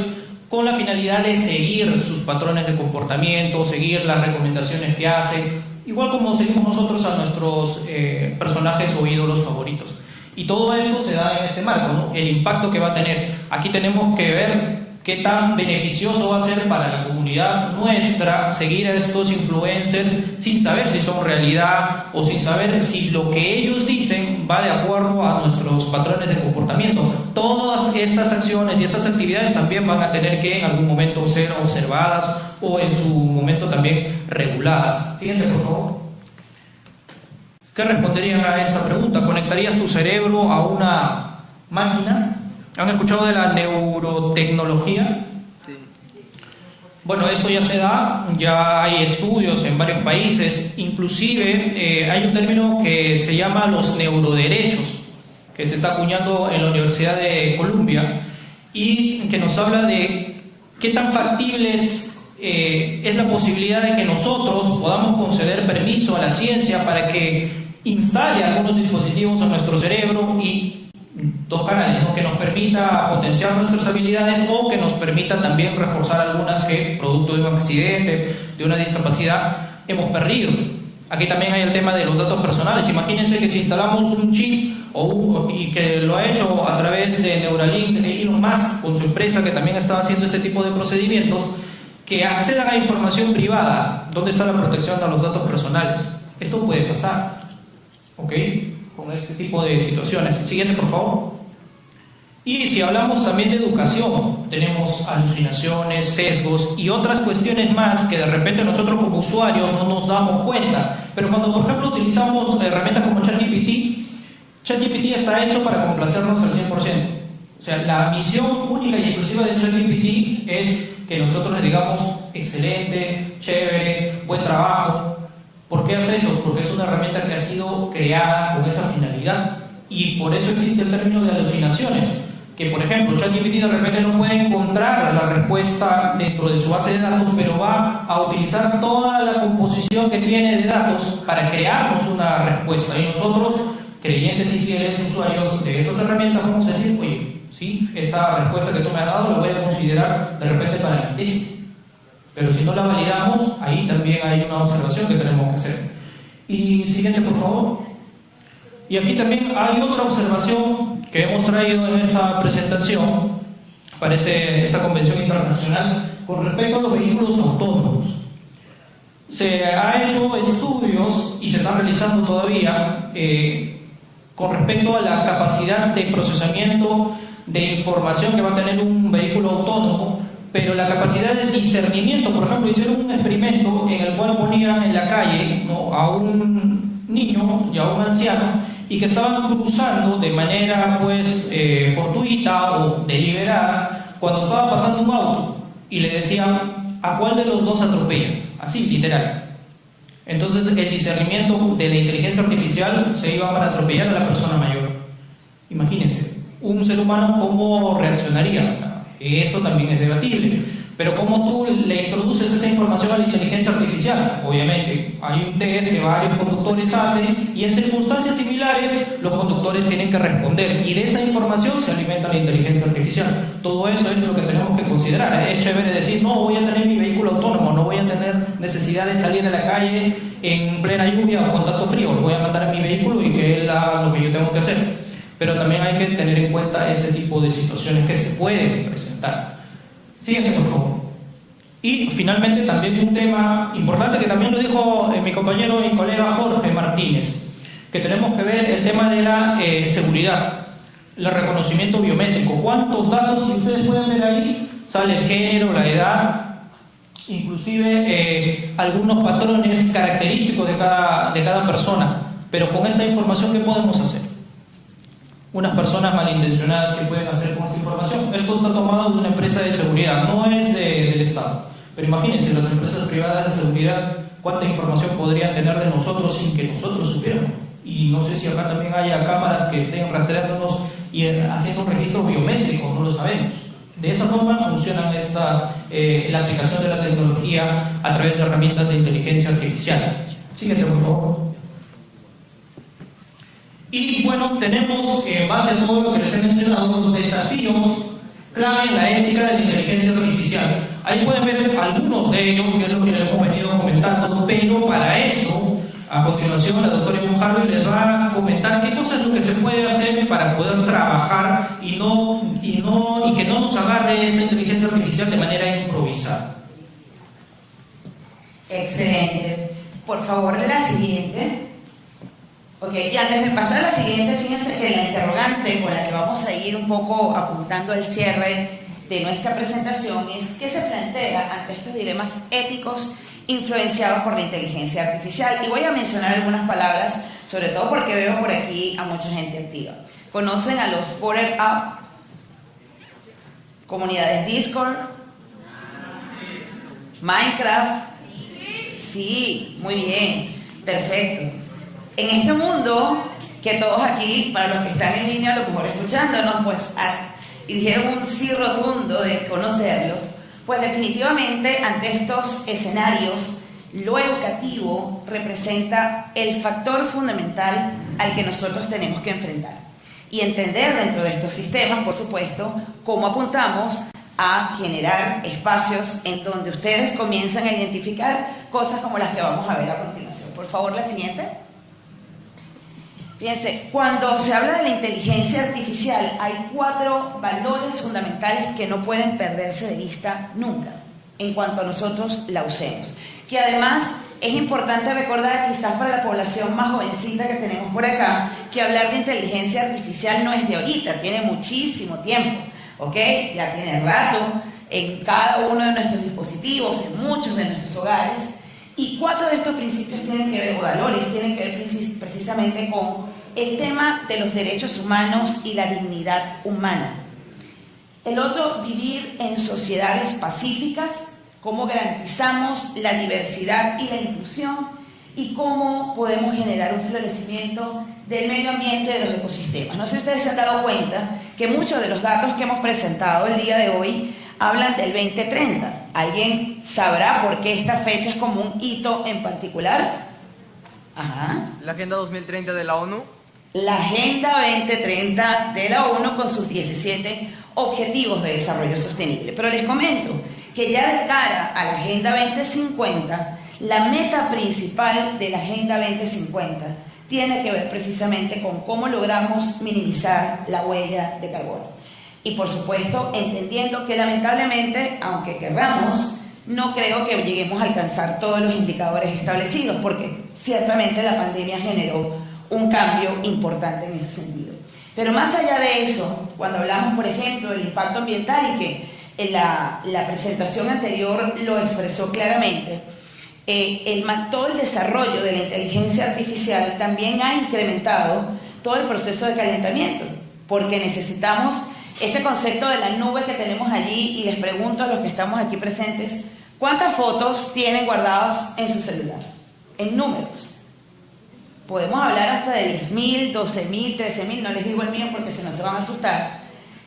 con la finalidad de seguir sus patrones de comportamiento, seguir las recomendaciones que hacen, igual como seguimos nosotros a nuestros personajes o ídolos favoritos. Y todo eso se da en este marco, ¿no? El impacto que va a tener. Aquí tenemos que ver qué tan beneficioso va a ser para la comunidad nuestra seguir a estos influencers sin saber si son realidad o sin saber si lo que ellos dicen va de acuerdo a nuestros patrones de comportamiento. Todas estas acciones y estas actividades también van a tener que en algún momento ser observadas o en su momento también reguladas. Siguiente, por favor. ¿Qué responderían a esta pregunta? ¿Conectarías tu cerebro a una máquina? ¿Han escuchado de la neurotecnología? Sí. Bueno, eso ya se da, ya hay estudios en varios países, inclusive hay un término que se llama los neuroderechos, que se está acuñando en la Universidad de Columbia y que nos habla de qué tan factibles es la posibilidad de que nosotros podamos conceder permiso a la ciencia para que instale algunos dispositivos en nuestro cerebro y dos canales, ¿no? Que nos permita potenciar nuestras habilidades o que nos permita también reforzar algunas que, producto de un accidente, de una discapacidad, hemos perdido. Aquí también hay el tema de los datos personales. Imagínense que si instalamos un chip y que lo ha hecho a través de Neuralink e Elon Musk con su empresa que también está haciendo este tipo de procedimientos, que accedan a información privada. ¿Dónde está la protección de los datos personales? Esto puede pasar, ¿ok? Con este tipo de situaciones. Siguiente, por favor. Y si hablamos también de educación, tenemos alucinaciones, sesgos y otras cuestiones más que de repente nosotros como usuarios no nos damos cuenta. Pero cuando, por ejemplo, utilizamos herramientas como ChatGPT está hecho para complacernos al 100%. O sea, la misión única y exclusiva de ChatGPT es que nosotros le digamos excelente, chévere, buen trabajo. ¿Por qué hace eso? Porque es una herramienta que ha sido creada con esa finalidad y por eso existe el término de alucinaciones, que, por ejemplo, ChatGPT de repente no puede encontrar la respuesta dentro de su base de datos, pero va a utilizar toda la composición que tiene de datos para crearnos una respuesta. Y nosotros, creyentes y fieles usuarios de esas herramientas, vamos a decir, oye, sí, esta respuesta que tú me has dado la voy a considerar de repente para mi tesis. Pero si no la validamos, ahí también hay una observación que tenemos que hacer. Y siguiente, por favor. Y aquí también hay otra observación que hemos traído en esa presentación para esta convención internacional con respecto a los vehículos autónomos. Se ha hecho estudios y se están realizando todavía con respecto a la capacidad de procesamiento de información que va a tener un vehículo autónomo, pero la capacidad de discernimiento. Por ejemplo, hicieron un experimento en el cual ponían en la calle, ¿no?, a un niño y a un anciano, y que estaban cruzando de manera fortuita o deliberada cuando estaba pasando un auto y le decían ¿a cuál de los dos atropellas? Así, literal. Entonces el discernimiento de la inteligencia artificial se iba para atropellar a la persona mayor. Imagínense, un ser humano cómo reaccionaría. Eso también es debatible. Pero ¿cómo tú le introduces esa información a la inteligencia artificial? Obviamente, hay un test que varios conductores hacen y en circunstancias similares los conductores tienen que responder y de esa información se alimenta la inteligencia artificial. Todo eso es lo que tenemos que considerar. Es chévere decir, no, voy a tener mi vehículo autónomo, no voy a tener necesidad de salir a la calle en plena lluvia o con tanto frío, lo voy a mandar a mi vehículo y que él haga lo que yo tengo que hacer. Pero también hay que tener en cuenta ese tipo de situaciones que se pueden presentar. Siguiente, por favor. Y finalmente también un tema importante que también lo dijo mi compañero y colega Jorge Martínez, que tenemos que ver el tema de la seguridad, el reconocimiento biométrico. ¿Cuántos datos, si ustedes pueden ver ahí, sale el género, la edad, inclusive algunos patrones característicos de cada persona? Pero con esta información, ¿qué podemos hacer? Unas personas malintencionadas que pueden hacer con esta información. Esto está tomado de una empresa de seguridad, no es del Estado. Pero imagínense, las empresas privadas de seguridad, cuánta información podrían tener de nosotros sin que nosotros supiéramos. Y no sé si acá también haya cámaras que estén rastreándonos y haciendo un registro biométrico, no lo sabemos. De esa forma funciona la aplicación de la tecnología a través de herramientas de inteligencia artificial. Siguiente, por favor. Y bueno, tenemos en base a todo lo que les he mencionado los desafíos clave en la ética de la inteligencia artificial. Ahí pueden ver algunos de ellos, que es lo que les hemos venido comentando, pero para eso, a continuación, la doctora Ivonne Harvey les va a comentar qué cosas es lo que se puede hacer para poder trabajar y que no nos agarre esta inteligencia artificial de manera improvisada. Excelente. Por favor, la siguiente. Ok, y antes de pasar a la siguiente, fíjense que la interrogante con la que vamos a ir un poco apuntando al cierre de nuestra presentación es ¿qué se plantea ante estos dilemas éticos influenciados por la inteligencia artificial? Y voy a mencionar algunas palabras, sobre todo porque veo por aquí a mucha gente activa. ¿Conocen a los Border Up? ¿Comunidades Discord? ¿Minecraft? Sí, muy bien, perfecto. En este mundo, que todos aquí, para los que están en línea, a lo mejor escuchándonos, pues, y dijeron un sí rotundo de conocerlos, pues definitivamente ante estos escenarios, lo educativo representa el factor fundamental al que nosotros tenemos que enfrentar. Y entender dentro de estos sistemas, por supuesto, cómo apuntamos a generar espacios en donde ustedes comienzan a identificar cosas como las que vamos a ver a continuación. Por favor, la siguiente. Fíjense, cuando se habla de la inteligencia artificial, hay 4 valores fundamentales que no pueden perderse de vista nunca, en cuanto a nosotros la usemos. Que además es importante recordar, quizás para la población más jovencita que tenemos por acá, que hablar de inteligencia artificial no es de ahorita, tiene muchísimo tiempo, ¿ok? Ya tiene rato en cada uno de nuestros dispositivos, en muchos de nuestros hogares. Y 4 de estos principios tienen que ver, o valores, tienen que ver precisamente con el tema de los derechos humanos y la dignidad humana. El otro, vivir en sociedades pacíficas, cómo garantizamos la diversidad y la inclusión. y cómo podemos generar un florecimiento del medio ambiente, de los ecosistemas. No sé si ustedes se han dado cuenta que muchos de los datos que hemos presentado el día de hoy hablan del 2030. ¿Alguien sabrá por qué esta fecha es como un hito en particular? Ajá. La Agenda 2030 de la ONU. La Agenda 2030 de la ONU con sus 17 Objetivos de Desarrollo Sostenible. Pero les comento que ya de cara a la Agenda 2050, la meta principal de la Agenda 2050 tiene que ver precisamente con cómo logramos minimizar la huella de carbono. Y por supuesto, entendiendo que lamentablemente, aunque querramos, no creo que lleguemos a alcanzar todos los indicadores establecidos, porque ciertamente la pandemia generó un cambio importante en ese sentido. Pero más allá de eso, cuando hablamos, por ejemplo, del impacto ambiental, y que en la presentación anterior lo expresó claramente, todo el desarrollo de la inteligencia artificial también ha incrementado todo el proceso de calentamiento, porque necesitamos ese concepto de la nube que tenemos allí. Y les pregunto a los que estamos aquí presentes, ¿cuántas fotos tienen guardadas en su celular? En números. Podemos hablar hasta de 10.000, 12.000, 13.000, no les digo el mío porque se van a asustar.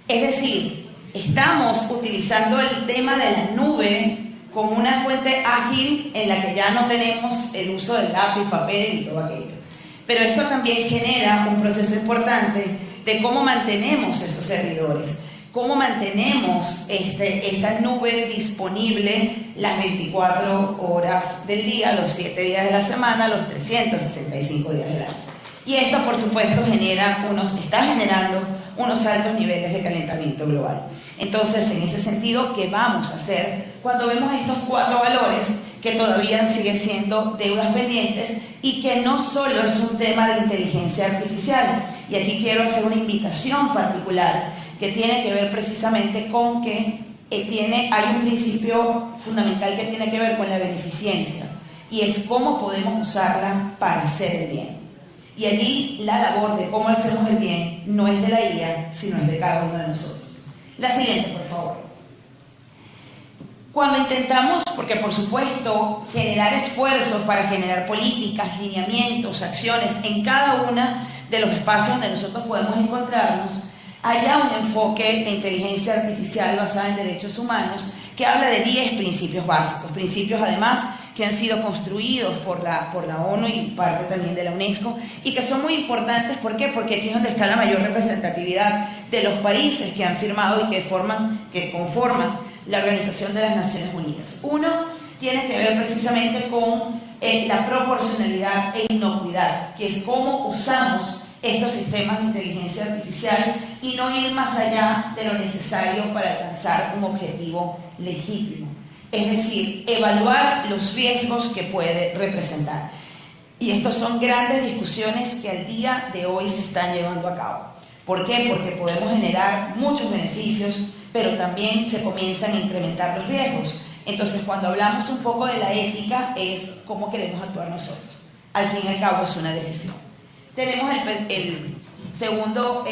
Es decir, estamos utilizando el tema de la nube como una fuente ágil en la que ya no tenemos el uso del lápiz, papel y todo aquello. Pero esto también genera un proceso importante de cómo mantenemos esos servidores, cómo mantenemos esa nube disponible las 24 horas del día, los 7 días de la semana, los 365 días del año. Y esto, por supuesto, está generando unos altos niveles de calentamiento global. Entonces, en ese sentido, ¿qué vamos a hacer cuando vemos estos 4 valores que todavía siguen siendo deudas pendientes y que no solo es un tema de inteligencia artificial? Y aquí quiero hacer una invitación particular que tiene que ver precisamente con que hay un principio fundamental que tiene que ver con la beneficencia, y es cómo podemos usarla para hacer el bien. Y allí la labor de cómo hacemos el bien no es de la IA, sino es de cada uno de nosotros. La siguiente, por favor. Cuando intentamos, porque por supuesto, generar esfuerzos para generar políticas, lineamientos, acciones en cada una de los espacios donde nosotros podemos encontrarnos, haya un enfoque de inteligencia artificial basada en derechos humanos que habla de 10 principios básicos, principios además que han sido construidos por la ONU y parte también de la UNESCO, y que son muy importantes. ¿Por qué? Porque aquí es donde está la mayor representatividad de los países que han firmado y que conforman la Organización de las Naciones Unidas. Uno tiene que ver precisamente con la proporcionalidad e inocuidad, que es cómo usamos estos sistemas de inteligencia artificial y no ir más allá de lo necesario para alcanzar un objetivo legítimo. Es decir, evaluar los riesgos que puede representar. Y estas son grandes discusiones que al día de hoy se están llevando a cabo. ¿Por qué? Porque podemos generar muchos beneficios, pero también se comienzan a incrementar los riesgos. Entonces, cuando hablamos un poco de la ética, es cómo queremos actuar nosotros. Al fin y al cabo, es una decisión. Tenemos el segundo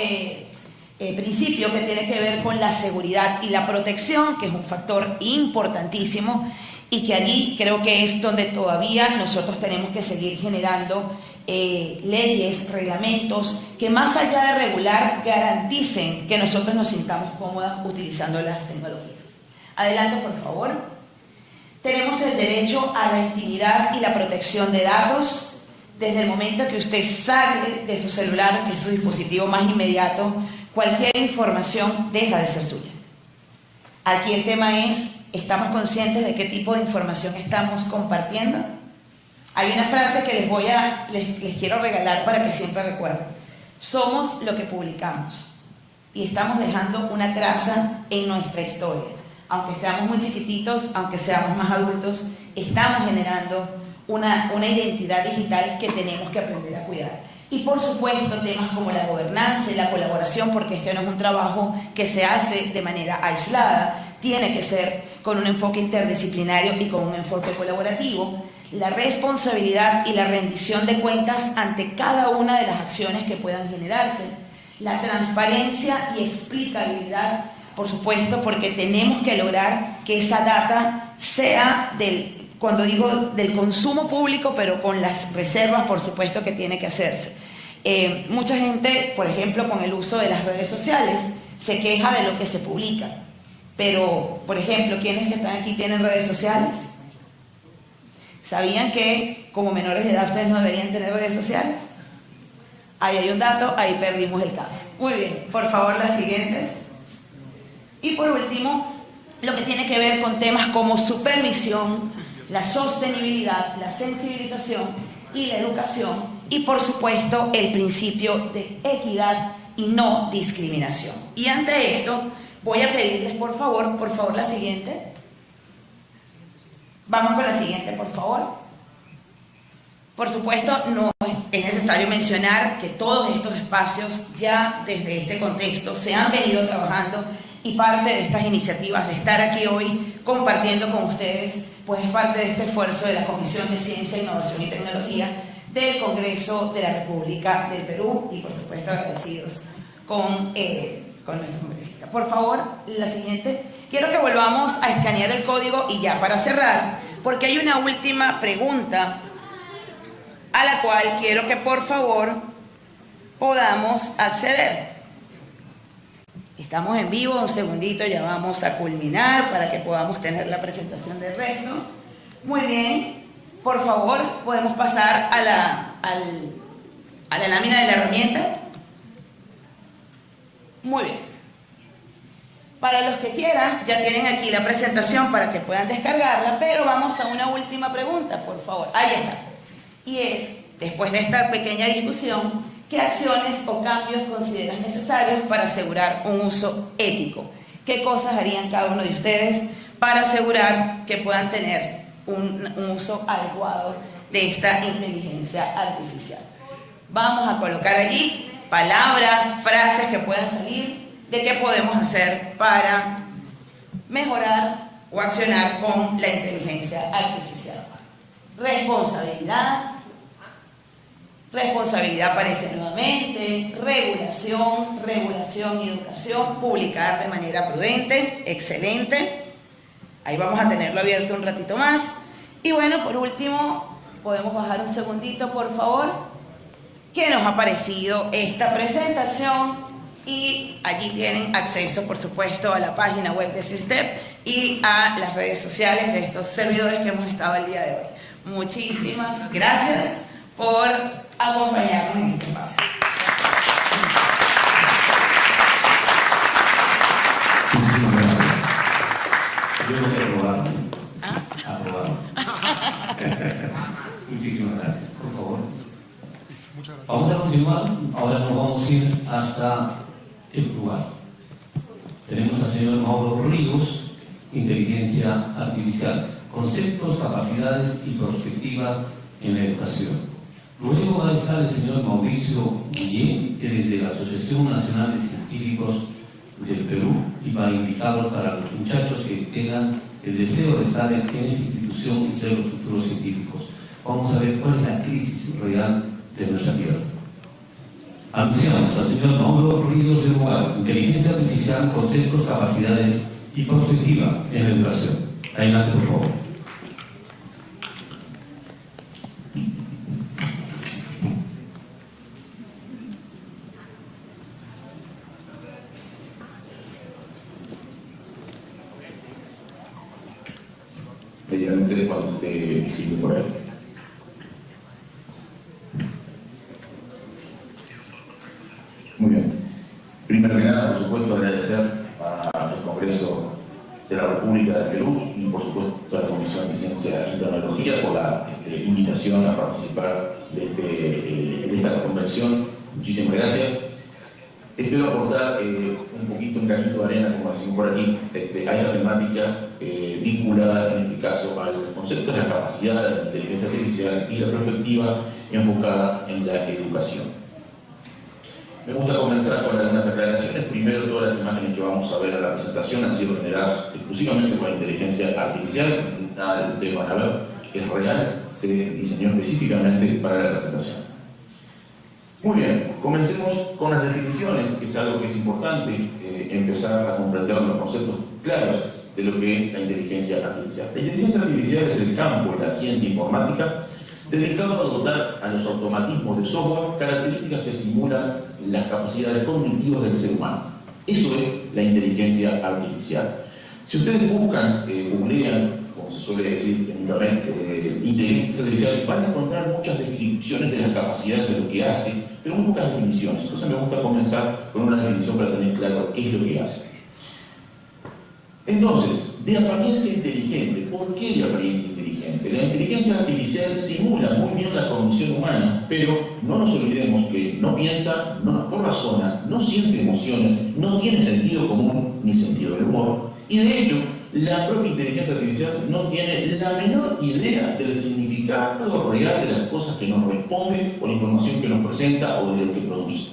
principio, que tiene que ver con la seguridad y la protección, que es un factor importantísimo, y que allí creo que es donde todavía nosotros tenemos que seguir generando leyes, reglamentos, que más allá de regular, garanticen que nosotros nos sintamos cómodas utilizando las tecnologías. Adelante, por favor. Tenemos el derecho a la intimidad y la protección de datos. Desde el momento que usted sale de su celular, que es su dispositivo más inmediato, cualquier información deja de ser suya. Aquí el tema es, ¿estamos conscientes de qué tipo de información estamos compartiendo? Hay una frase que les quiero regalar para que siempre recuerden. Somos lo que publicamos, y estamos dejando una traza en nuestra historia. Aunque seamos muy chiquititos, aunque seamos más adultos, estamos generando una identidad digital que tenemos que aprender a cuidar. Y por supuesto, temas como la gobernanza y la colaboración, porque este no es un trabajo que se hace de manera aislada, tiene que ser con un enfoque interdisciplinario y con un enfoque colaborativo. La responsabilidad y la rendición de cuentas ante cada una de las acciones que puedan generarse. La transparencia y explicabilidad, por supuesto, porque tenemos que lograr que esa data sea cuando digo del consumo público, pero con las reservas, por supuesto, que tiene que hacerse. Mucha gente, por ejemplo, con el uso de las redes sociales, se queja de lo que se publica. Pero, por ejemplo, ¿quiénes que están aquí tienen redes sociales? ¿Sabían que como menores de edad ustedes no deberían tener redes sociales? Ahí hay un dato, ahí perdimos el caso. Muy bien, por favor, las siguientes. Y por último, lo que tiene que ver con temas como supervisión, la sostenibilidad, la sensibilización y la educación, y por supuesto el principio de equidad y no discriminación. Y ante esto voy a pedirles por favor la siguiente. Vamos con la siguiente, por favor. Por supuesto, no es necesario mencionar que todos estos espacios ya desde este contexto se han venido trabajando, y parte de estas iniciativas de estar aquí hoy compartiendo con ustedes, pues es parte de este esfuerzo de la Comisión de Ciencia, Innovación y Tecnología del Congreso de la República del Perú, y por supuesto agradecidos con nuestros congresistas. Por favor, la siguiente. Quiero que volvamos a escanear el código y ya para cerrar, porque hay una última pregunta a la cual quiero que por favor podamos acceder. Estamos en vivo, un segundito, ya vamos a culminar para que podamos tener la presentación del resto. Muy bien, por favor, podemos pasar a la lámina de la herramienta. Muy bien. Para los que quieran, ya tienen aquí la presentación para que puedan descargarla, pero vamos a una última pregunta, por favor. Ahí está. Y es, después de esta pequeña discusión, ¿qué acciones o cambios consideran necesarios para asegurar un uso ético? ¿Qué cosas harían cada uno de ustedes para asegurar que puedan tener un uso adecuado de esta inteligencia artificial? Vamos a colocar allí palabras, frases que puedan salir de qué podemos hacer para mejorar o accionar con la inteligencia artificial. Responsabilidad aparece nuevamente, regulación y educación, publicar de manera prudente, excelente. Ahí vamos a tenerlo abierto un ratito más. Y bueno, por último, podemos bajar un segundito, por favor. ¿Qué nos ha parecido esta presentación? Y allí tienen acceso, por supuesto, a la página web de CISTEP y a las redes sociales de estos servidores que hemos estado el día de hoy. Muchísimas gracias por acompañarnos en este espacio. Muchísimas gracias. Yo voy a aprobar. Muchísimas gracias. Por favor. Vamos a continuar. Ahora nos vamos a ir hasta el lugar. Tenemos al señor Mauro Ríos, Inteligencia Artificial, Conceptos, Capacidades y Perspectiva en la Educación. Luego va a estar el señor Mauricio Guillén, que es de la Asociación Nacional de Científicos del Perú, y va a invitarlos para los muchachos que tengan el deseo de estar en esta institución y ser los futuros científicos. Vamos a ver cuál es la crisis real de nuestra tierra. Anunciamos al señor Mauro Ríos de Uruguay, Inteligencia Artificial, Conceptos, Capacidades y Perspectiva en la Educación. Adelante, por favor. Mediante cuando esté visible por ahí. Muy bien. Primero que nada, por supuesto, agradecer al Congreso de la República del Perú y, por supuesto, a la Comisión de Ciencia y Tecnología por la invitación a participar de esta convención. Muchísimas gracias. Espero aportar un poquito un granito de arena, como decimos por aquí. Hay una temática vinculada, en este caso, al concepto de la capacidad de la inteligencia artificial y la perspectiva enfocada en la educación. Me gusta comenzar con algunas aclaraciones. Primero, todas las imágenes que vamos a ver en la presentación han sido generadas exclusivamente con la inteligencia artificial. Nada de lo que ustedes van a ver es real, se diseñó específicamente para la presentación. Muy bien, comencemos con las definiciones, que es algo que es importante, empezar a comprender los conceptos claros de lo que es la inteligencia artificial. La inteligencia artificial es el campo de la ciencia informática dedicado a dotar a los automatismos de software características que simulan las capacidades cognitivas del ser humano. Eso es la inteligencia artificial. Si ustedes buscan, googlean, como se suele decir en internet, inteligencia artificial, van a encontrar muchas descripciones de las capacidades de lo que hace, pero muy pocas definiciones. Entonces me gusta comenzar con una definición para tener claro qué es lo que hace. Entonces, de apariencia inteligente, ¿por qué de apariencia inteligente? La inteligencia artificial simula muy bien la cognición humana, pero no nos olvidemos que no piensa, no razona, no siente emociones, no tiene sentido común ni sentido del humor, y de hecho, la propia inteligencia artificial no tiene la menor idea del significado real de las cosas que nos responde o la información que nos presenta o de lo que produce.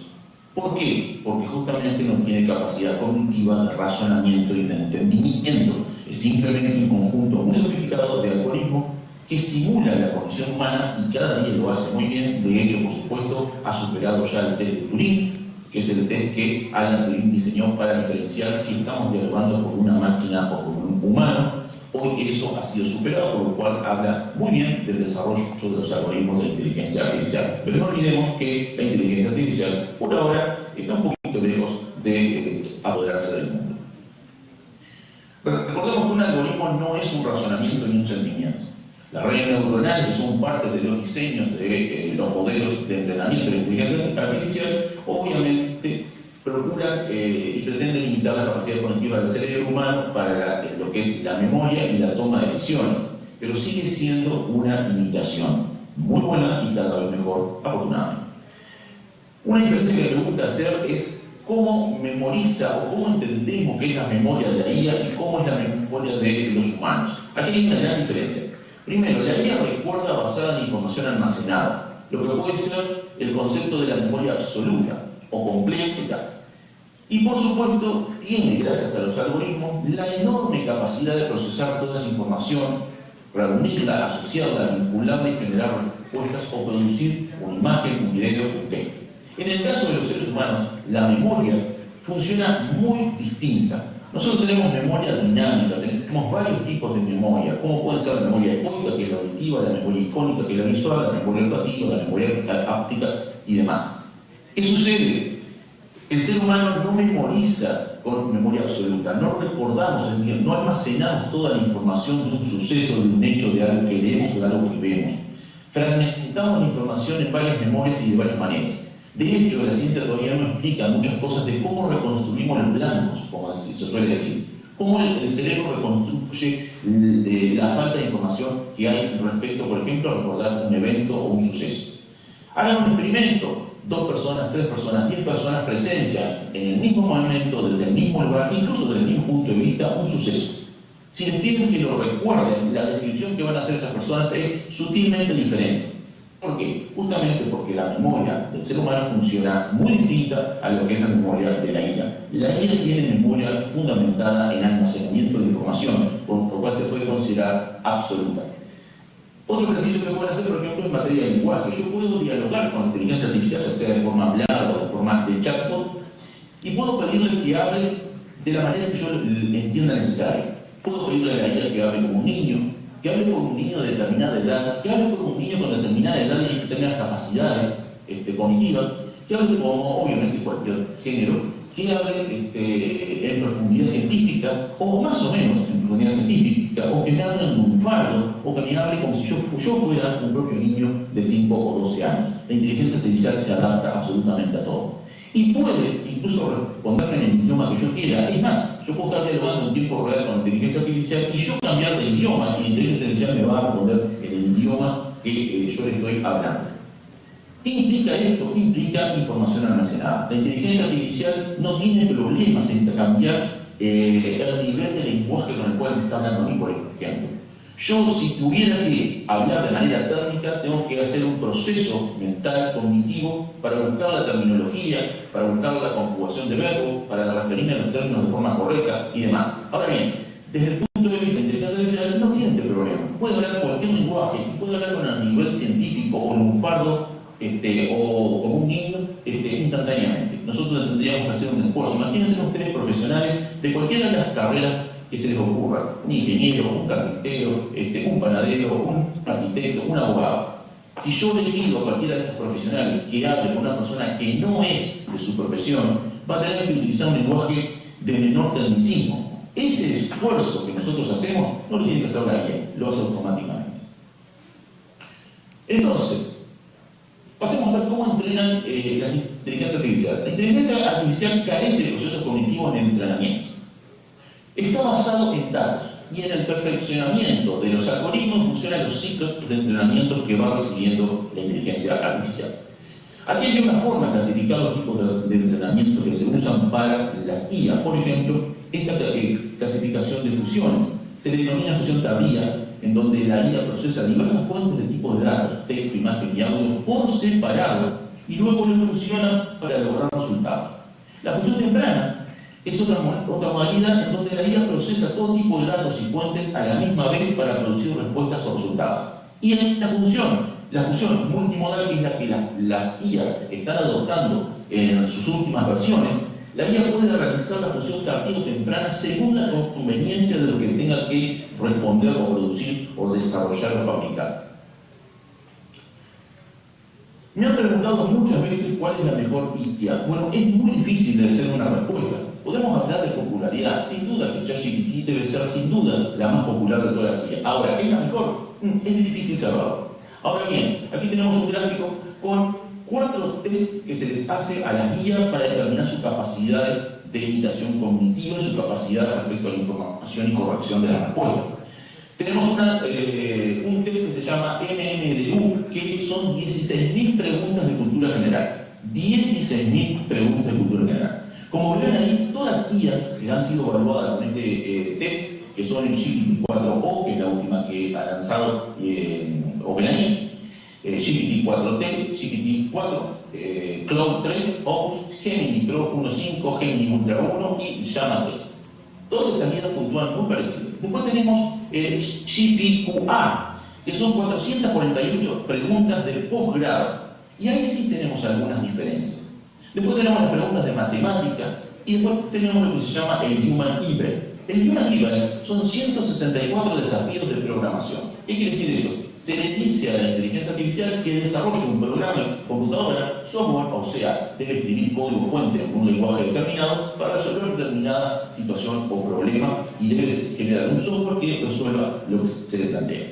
¿Por qué? Porque justamente no tiene capacidad cognitiva de razonamiento y de entendimiento. Es simplemente un conjunto muy sofisticado de algoritmos que simula la cognición humana y cada día lo hace muy bien. De hecho, por supuesto, ha superado ya el test de Turing, que es el test que Alan Turing diseñó para diferenciar si estamos dialogando con una máquina o con un humano. Hoy eso ha sido superado, por lo cual habla muy bien del desarrollo de los algoritmos de inteligencia artificial. Pero no olvidemos que la inteligencia artificial, por ahora, está un poquito lejos de apoderarse del mundo. Recordemos que un algoritmo no es un razonamiento ni un sentimiento. Las redes neuronales, que son parte de los diseños de los modelos de entrenamiento de la inteligencia artificial, obviamente procuran y pretenden limitar la capacidad cognitiva del cerebro humano para lo que es la memoria y la toma de decisiones, pero sigue siendo una imitación muy buena y cada vez mejor, afortunadamente. Una diferencia que me gusta hacer es cómo memoriza o cómo entendemos qué es la memoria de la IA y cómo es la memoria de los humanos. Aquí hay una gran diferencia. Primero, la IA recuerda basada en información almacenada, lo que puede ser el concepto de la memoria absoluta o completa. Y por supuesto, tiene, gracias a los algoritmos, la enorme capacidad de procesar toda esa información, reunirla, asociarla, vincularla y generar respuestas o producir una imagen, un video, un texto. En el caso de los seres humanos, la memoria funciona muy distinta. Nosotros tenemos memoria dinámica, tenemos varios tipos de memoria, como puede ser la memoria económica, que es la auditiva, la memoria icónica, que es la visual, la memoria olfativa, la memoria áptica y demás. ¿Qué sucede? El ser humano no memoriza con memoria absoluta, no recordamos, es decir, no almacenamos toda la información de un suceso, de un hecho, de algo que leemos o de algo que vemos. Fragmentamos la información en varias memorias y de varias maneras. De hecho, la ciencia todavía no explica muchas cosas de cómo reconstruimos los blancos, como se suele decir. Cómo el cerebro reconstruye la falta de información que hay respecto, por ejemplo, a recordar un evento o un suceso. Hagan un experimento. 2 personas, 3 personas, 10 personas presencian en el mismo momento, desde el mismo lugar, incluso desde el mismo punto de vista, un suceso. Si les piden que lo recuerden, la descripción que van a hacer esas personas es sutilmente diferente. ¿Por qué? Justamente porque la memoria del ser humano funciona muy distinta a lo que es la memoria de la IA. La IA tiene memoria fundamentada en almacenamiento de información, por lo cual se puede considerar absoluta. Otro ejercicio que pueden hacer, por ejemplo, en materia de lenguaje. Yo puedo dialogar con la inteligencia artificial, ya sea de forma hablada o de forma de chatbot, y puedo pedirle que hable de la manera que yo entienda necesaria. Puedo pedirle a la IA que hable como un niño, que hable con un niño de determinada edad, que hable con un niño con determinada edad y determinadas capacidades cognitivas, que hable como, obviamente, cualquier género, que hable en profundidad científica, o más o menos en profundidad científica, o que me hable en un fardo, o que me hable como si yo fuera un propio niño de 5 o 12 años. La inteligencia artificial se adapta absolutamente a todo. Y puede incluso responderme en el idioma que yo quiera. Es más, yo puedo estar dialogando en tiempo real con la inteligencia artificial y yo cambiar de idioma, y la inteligencia artificial me va a responder en el idioma que yo le estoy hablando. ¿Qué implica esto? Implica información almacenada. La inteligencia artificial no tiene problemas en cambiar el nivel de lenguaje con el cual me está hablando a mí, por ejemplo. Yo, si tuviera que hablar de manera técnica, tengo que hacer un proceso mental, cognitivo, para buscar la terminología, para buscar la conjugación de verbos, para referirme a los términos de forma correcta y demás. Ahora bien, desde el punto de vista de la inteligencia artificial no tiene este problema. Puede hablar cualquier lenguaje, puede hablar con el nivel científico o lunfardo o con un niño instantáneamente. Nosotros tendríamos que hacer un esfuerzo. Imagínense ustedes profesionales de cualquiera de las carreras que se les ocurra, un ingeniero, un carpintero, un panadero, un arquitecto, un abogado. Si yo le pido a cualquiera de estos profesionales que hable con una persona que no es de su profesión, va a tener que utilizar un lenguaje de menor tecnicismo. Ese esfuerzo que nosotros hacemos no lo tiene que hacer la guía, lo hace automáticamente. Entonces, pasemos a ver cómo entrenan las inteligencias artificiales. La inteligencia artificial carece de procesos cognitivos en el entrenamiento. Está basado en datos y en el perfeccionamiento de los algoritmos funcionan los ciclos de entrenamiento que va recibiendo la inteligencia artificial. Aquí hay una forma de clasificar los tipos de entrenamiento que se usan para las IA. Por ejemplo, esta clasificación de fusiones se le denomina fusión tardía, en donde la IA procesa diversas fuentes de tipos de datos, texto, imagen y audio por separado y luego lo fusiona para lograr resultados. La fusión temprana es otra modalidad en donde la IA procesa todo tipo de datos y fuentes a la misma vez para producir respuestas o resultados. Y en la fusión multimodal, que es la que las IAs están adoptando en sus últimas versiones, la IA puede realizar la fusión tardía o temprana según la conveniencia de lo que tenga que responder o producir o desarrollar o fabricar. Me han preguntado muchas veces cuál es la mejor IA. Bueno, es muy difícil de hacer una respuesta. Podemos hablar de popularidad. Sin duda que ChatGPT debe ser sin duda la más popular de todas las IA. Ahora, ¿es la mejor? Es difícil saberlo. Ahora bien, aquí tenemos un gráfico con 4 test que se les hace a la IA para determinar sus capacidades de imitación cognitiva y su capacidad respecto a la información y corrección de las respuestas. Tenemos un test que se llama MMDU, que son 16.000 preguntas de cultura general. 16.000 preguntas de cultura general. Como ven ahí, todas las IAs que han sido evaluadas en este test, que son el GPT-4o, que es la última que ha lanzado OpenAI, GPT-4T, GPT-4, Cloud 3, Opus, Gemini Pro 1.5, Gemini Ultra 1 y Llama 3. Todas estas IAs puntúan muy parecidas. Después tenemos GPQA, que son 448 preguntas de posgrado. Y ahí sí tenemos algunas diferencias. Después tenemos las preguntas de matemática y después tenemos lo que se llama el Human Library. El Human Library son 164 desafíos de programación. ¿Qué quiere decir eso? Se le dice a la inteligencia artificial que desarrolle un programa de computadora, software, o sea, debe escribir código fuente en un lenguaje determinado para resolver determinada situación o problema y debe generar un software que resuelva lo que se le plantea.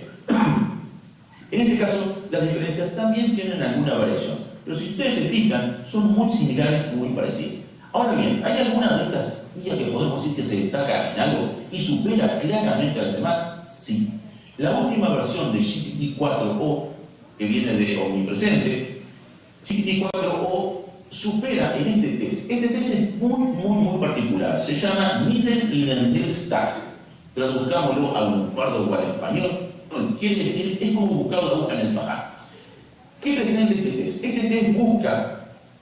En este caso, las diferencias también tienen alguna variación, pero si ustedes se fijan, son muy similares, muy parecidas. Ahora bien, ¿hay alguna de estas IA que podemos decir que se destaca en algo y supera claramente a las demás? Sí. La última versión de GPT-4o, que viene de Omnipresente, GPT-4o supera en este test. Este test es muy particular. Se llama Middle Identity Stack. Traduzcámoslo a un fardo o al español. Quiere decir, es como buscar la boca en el pajar. ¿Qué pretende este test? Este test busca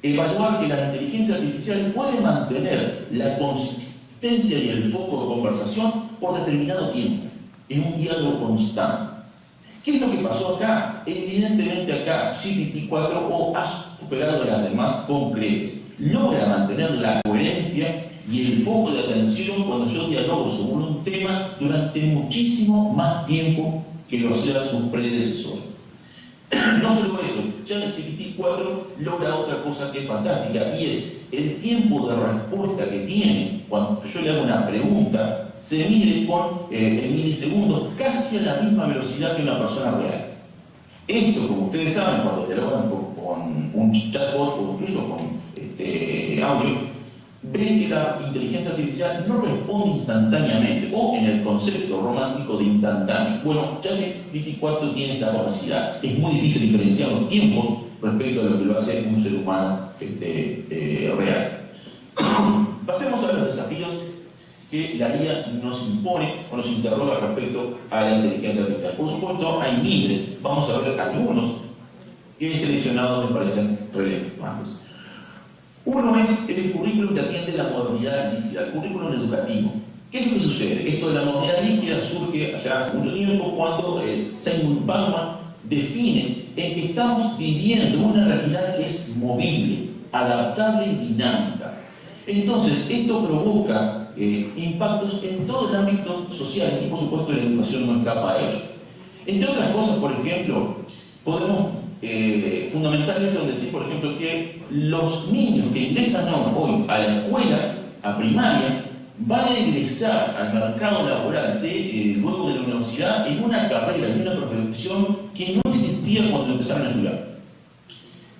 evaluar que la inteligencia artificial puede mantener la consistencia y el foco de conversación por determinado tiempo, en un diálogo constante. ¿Qué es lo que pasó acá? Evidentemente acá GPT-4o ha superado a las demás con creces. Logra mantener la coherencia y el foco de atención cuando yo dialogo sobre un tema durante muchísimo más tiempo que lo hacían sus predecesores. No solo eso, ya el GPT-4 logra otra cosa que es fantástica y es el tiempo de respuesta que tiene cuando yo le hago una pregunta se mide con en milisegundos, casi a la misma velocidad que una persona real. Esto, como ustedes saben, cuando dialogan con un chatbot o incluso con audio, ven que la inteligencia artificial no responde instantáneamente, o en el concepto romántico de instantáneo. Bueno, ya GPT-4 tiene esta capacidad. Es muy difícil diferenciar los tiempos respecto a lo que lo hace un ser humano real. Pasemos a los desafíos que la IA nos impone o nos interroga respecto a la inteligencia artificial. Por supuesto, hay miles. Vamos a ver algunos que he seleccionado me parecen relevantes. Uno es el currículum que atiende la modernidad líquida, el currículum educativo. ¿Qué es lo que sucede? Esto de la modernidad líquida surge allá hace mucho tiempo cuando Seymour Bauman define en que estamos viviendo una realidad que es movible, adaptable y dinámica. Entonces, esto provoca impactos en todo el ámbito social y, por supuesto, la educación no escapa a ello. Entre otras cosas, por ejemplo, podemos fundamentalmente decir, por ejemplo, que los niños que ingresan hoy a la escuela, a primaria, van a ingresar al mercado laboral luego de la universidad en una carrera, en una profesión que no existía cuando empezaron a estudiar.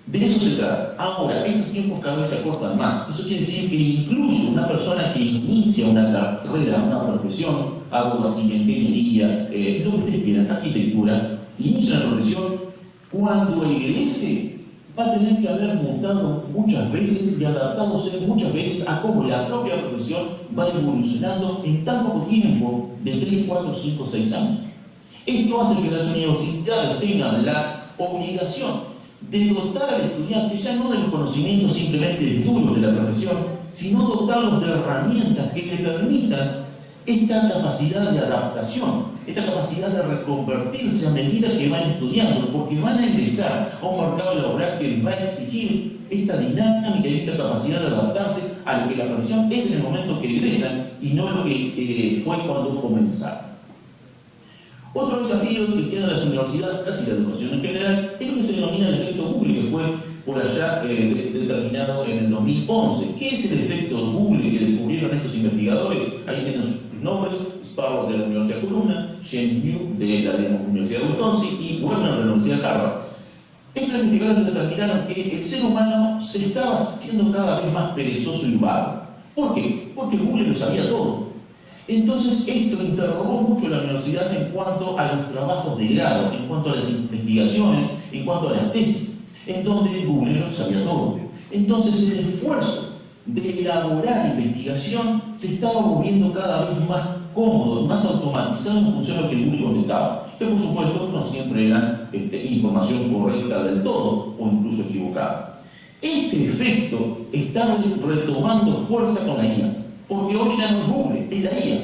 De eso se trata. Ahora, estos tiempos cada vez se acortan más. Eso quiere decir que incluso una persona que inicia una carrera, una profesión, abogacía, ingeniería, lo que ustedes quieran, arquitectura, inicia una profesión, cuando egrese va a tener que haber mutado muchas veces y adaptándose muchas veces a cómo la propia profesión va evolucionando en tan poco tiempo, de 3, 4, 5, 6 años. Esto hace que las universidades tengan la obligación de dotar al estudiante ya no de los conocimientos simplemente duros de la profesión, sino dotarlos de herramientas que le permitan esta capacidad de adaptación, esta capacidad de reconvertirse a medida que van estudiando, porque van a ingresar a un mercado laboral que les va a exigir esta dinámica y esta capacidad de adaptarse a lo que la profesión es en el momento que ingresan y no lo que fue cuando comenzaron. Otro desafío que tienen las universidades y la educación en general es lo que se denomina el efecto Google, que fue por allá determinado en el 2011. ¿Qué es el efecto Google que descubrieron estos investigadores? Ahí tienen sus nombres: Sparrow de la Universidad de Columbia, James New de la Universidad de Wisconsin y Werner de la Universidad de Harvard. Estos investigadores determinaron que el ser humano se estaba haciendo cada vez más perezoso y vago. ¿Por qué? Porque Google lo sabía todo. Entonces, esto interrogó mucho a la universidad en cuanto a los trabajos de grado, en cuanto a las investigaciones, en cuanto a las tesis, en donde Google lo sabía todo. Entonces, el esfuerzo de elaborar investigación se estaba volviendo cada vez más cómodo, más automatizado en función de lo que Google contestaba, que por supuesto no siempre era información correcta del todo o incluso equivocada. Este efecto está retomando fuerza con la IA. Porque hoy ya no es Google, es la IA.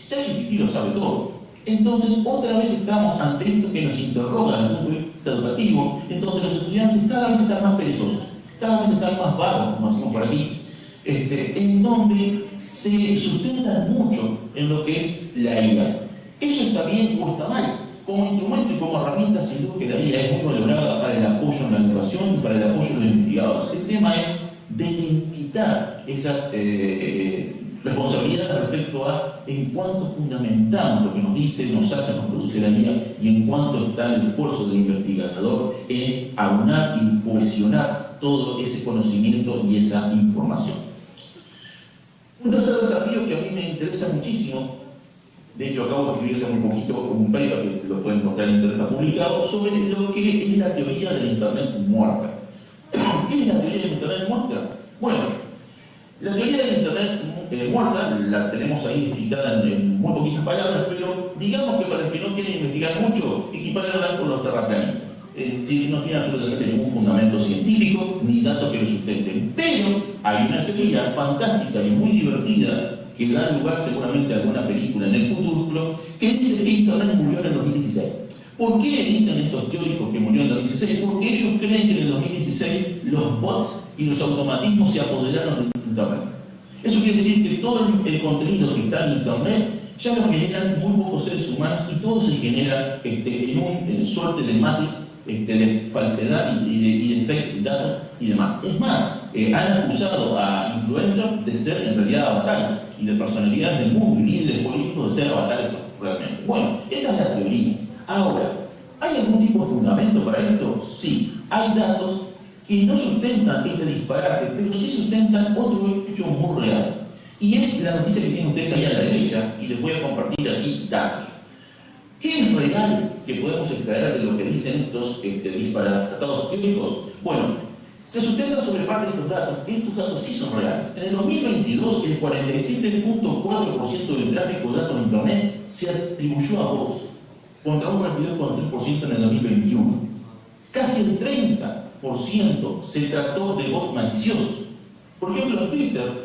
ChatGPT lo sabe todo. Entonces, otra vez estamos ante esto que nos interroga desde el punto de vista educativo, en donde los estudiantes cada vez están más perezosos, cada vez están más vagos, como decimos por aquí, en donde se sustentan mucho en lo que es la IA. ¿Eso está bien o está mal? Como instrumento y como herramienta, sin duda que la IA es muy valorada para el apoyo en la educación y para el apoyo de los investigadores. El tema es delimitar esas responsabilidad respecto a en cuánto fundamentamos lo que nos dice, nos hace, nos produce la IA y en cuánto está el esfuerzo del investigador en aunar y cohesionar todo ese conocimiento y esa información. Un tercer desafío que a mí me interesa muchísimo, de hecho acabo de escribir hace muy poquito un paper que lo pueden encontrar en internet, está publicado, sobre lo que es la teoría de la Internet muerta. ¿Qué es la teoría de la Internet muerta? Bueno, la teoría de la Internet muerta la tenemos ahí explicada en muy poquitas palabras, pero digamos que para los que no quieren investigar mucho, equipararla con los terraplanistas. Si no tiene absolutamente ningún fundamento científico ni datos que lo sustenten. Pero hay una teoría fantástica y muy divertida que da lugar seguramente a alguna película en el futuro, que dice que Internet murió en el 2016. ¿Por qué dicen estos teóricos que murió en el 2016? Porque ellos creen que en el 2016 los bots y los automatismos se apoderaron de Internet. Eso quiere decir que todo el contenido que está en Internet ya lo generan muy pocos seres humanos y todo se genera en una suerte de matrix de falsedad y de fake data y demás. Es más, han acusado a influencers de ser en realidad avatares y de personalidades del mundo y líderes políticos de ser avatares realmente. Bueno, esta es la teoría. Ahora, ¿hay algún tipo de fundamento para esto? Sí, hay datos que no sustentan este disparate, pero sí sustentan otro hecho muy real. Y es la noticia que tienen ustedes ahí a la derecha, y les voy a compartir aquí datos. ¿Qué es real que podemos extraer de lo que dicen estos disparatados teóricos? Bueno, se sustenta sobre parte de estos datos, que estos datos sí son reales. En el 2022, el 47.4% del tráfico de datos en Internet se atribuyó a bots, contra un 42.3% en el 2021. Casi el 30% se trató de bots maliciosos. Por ejemplo, en Twitter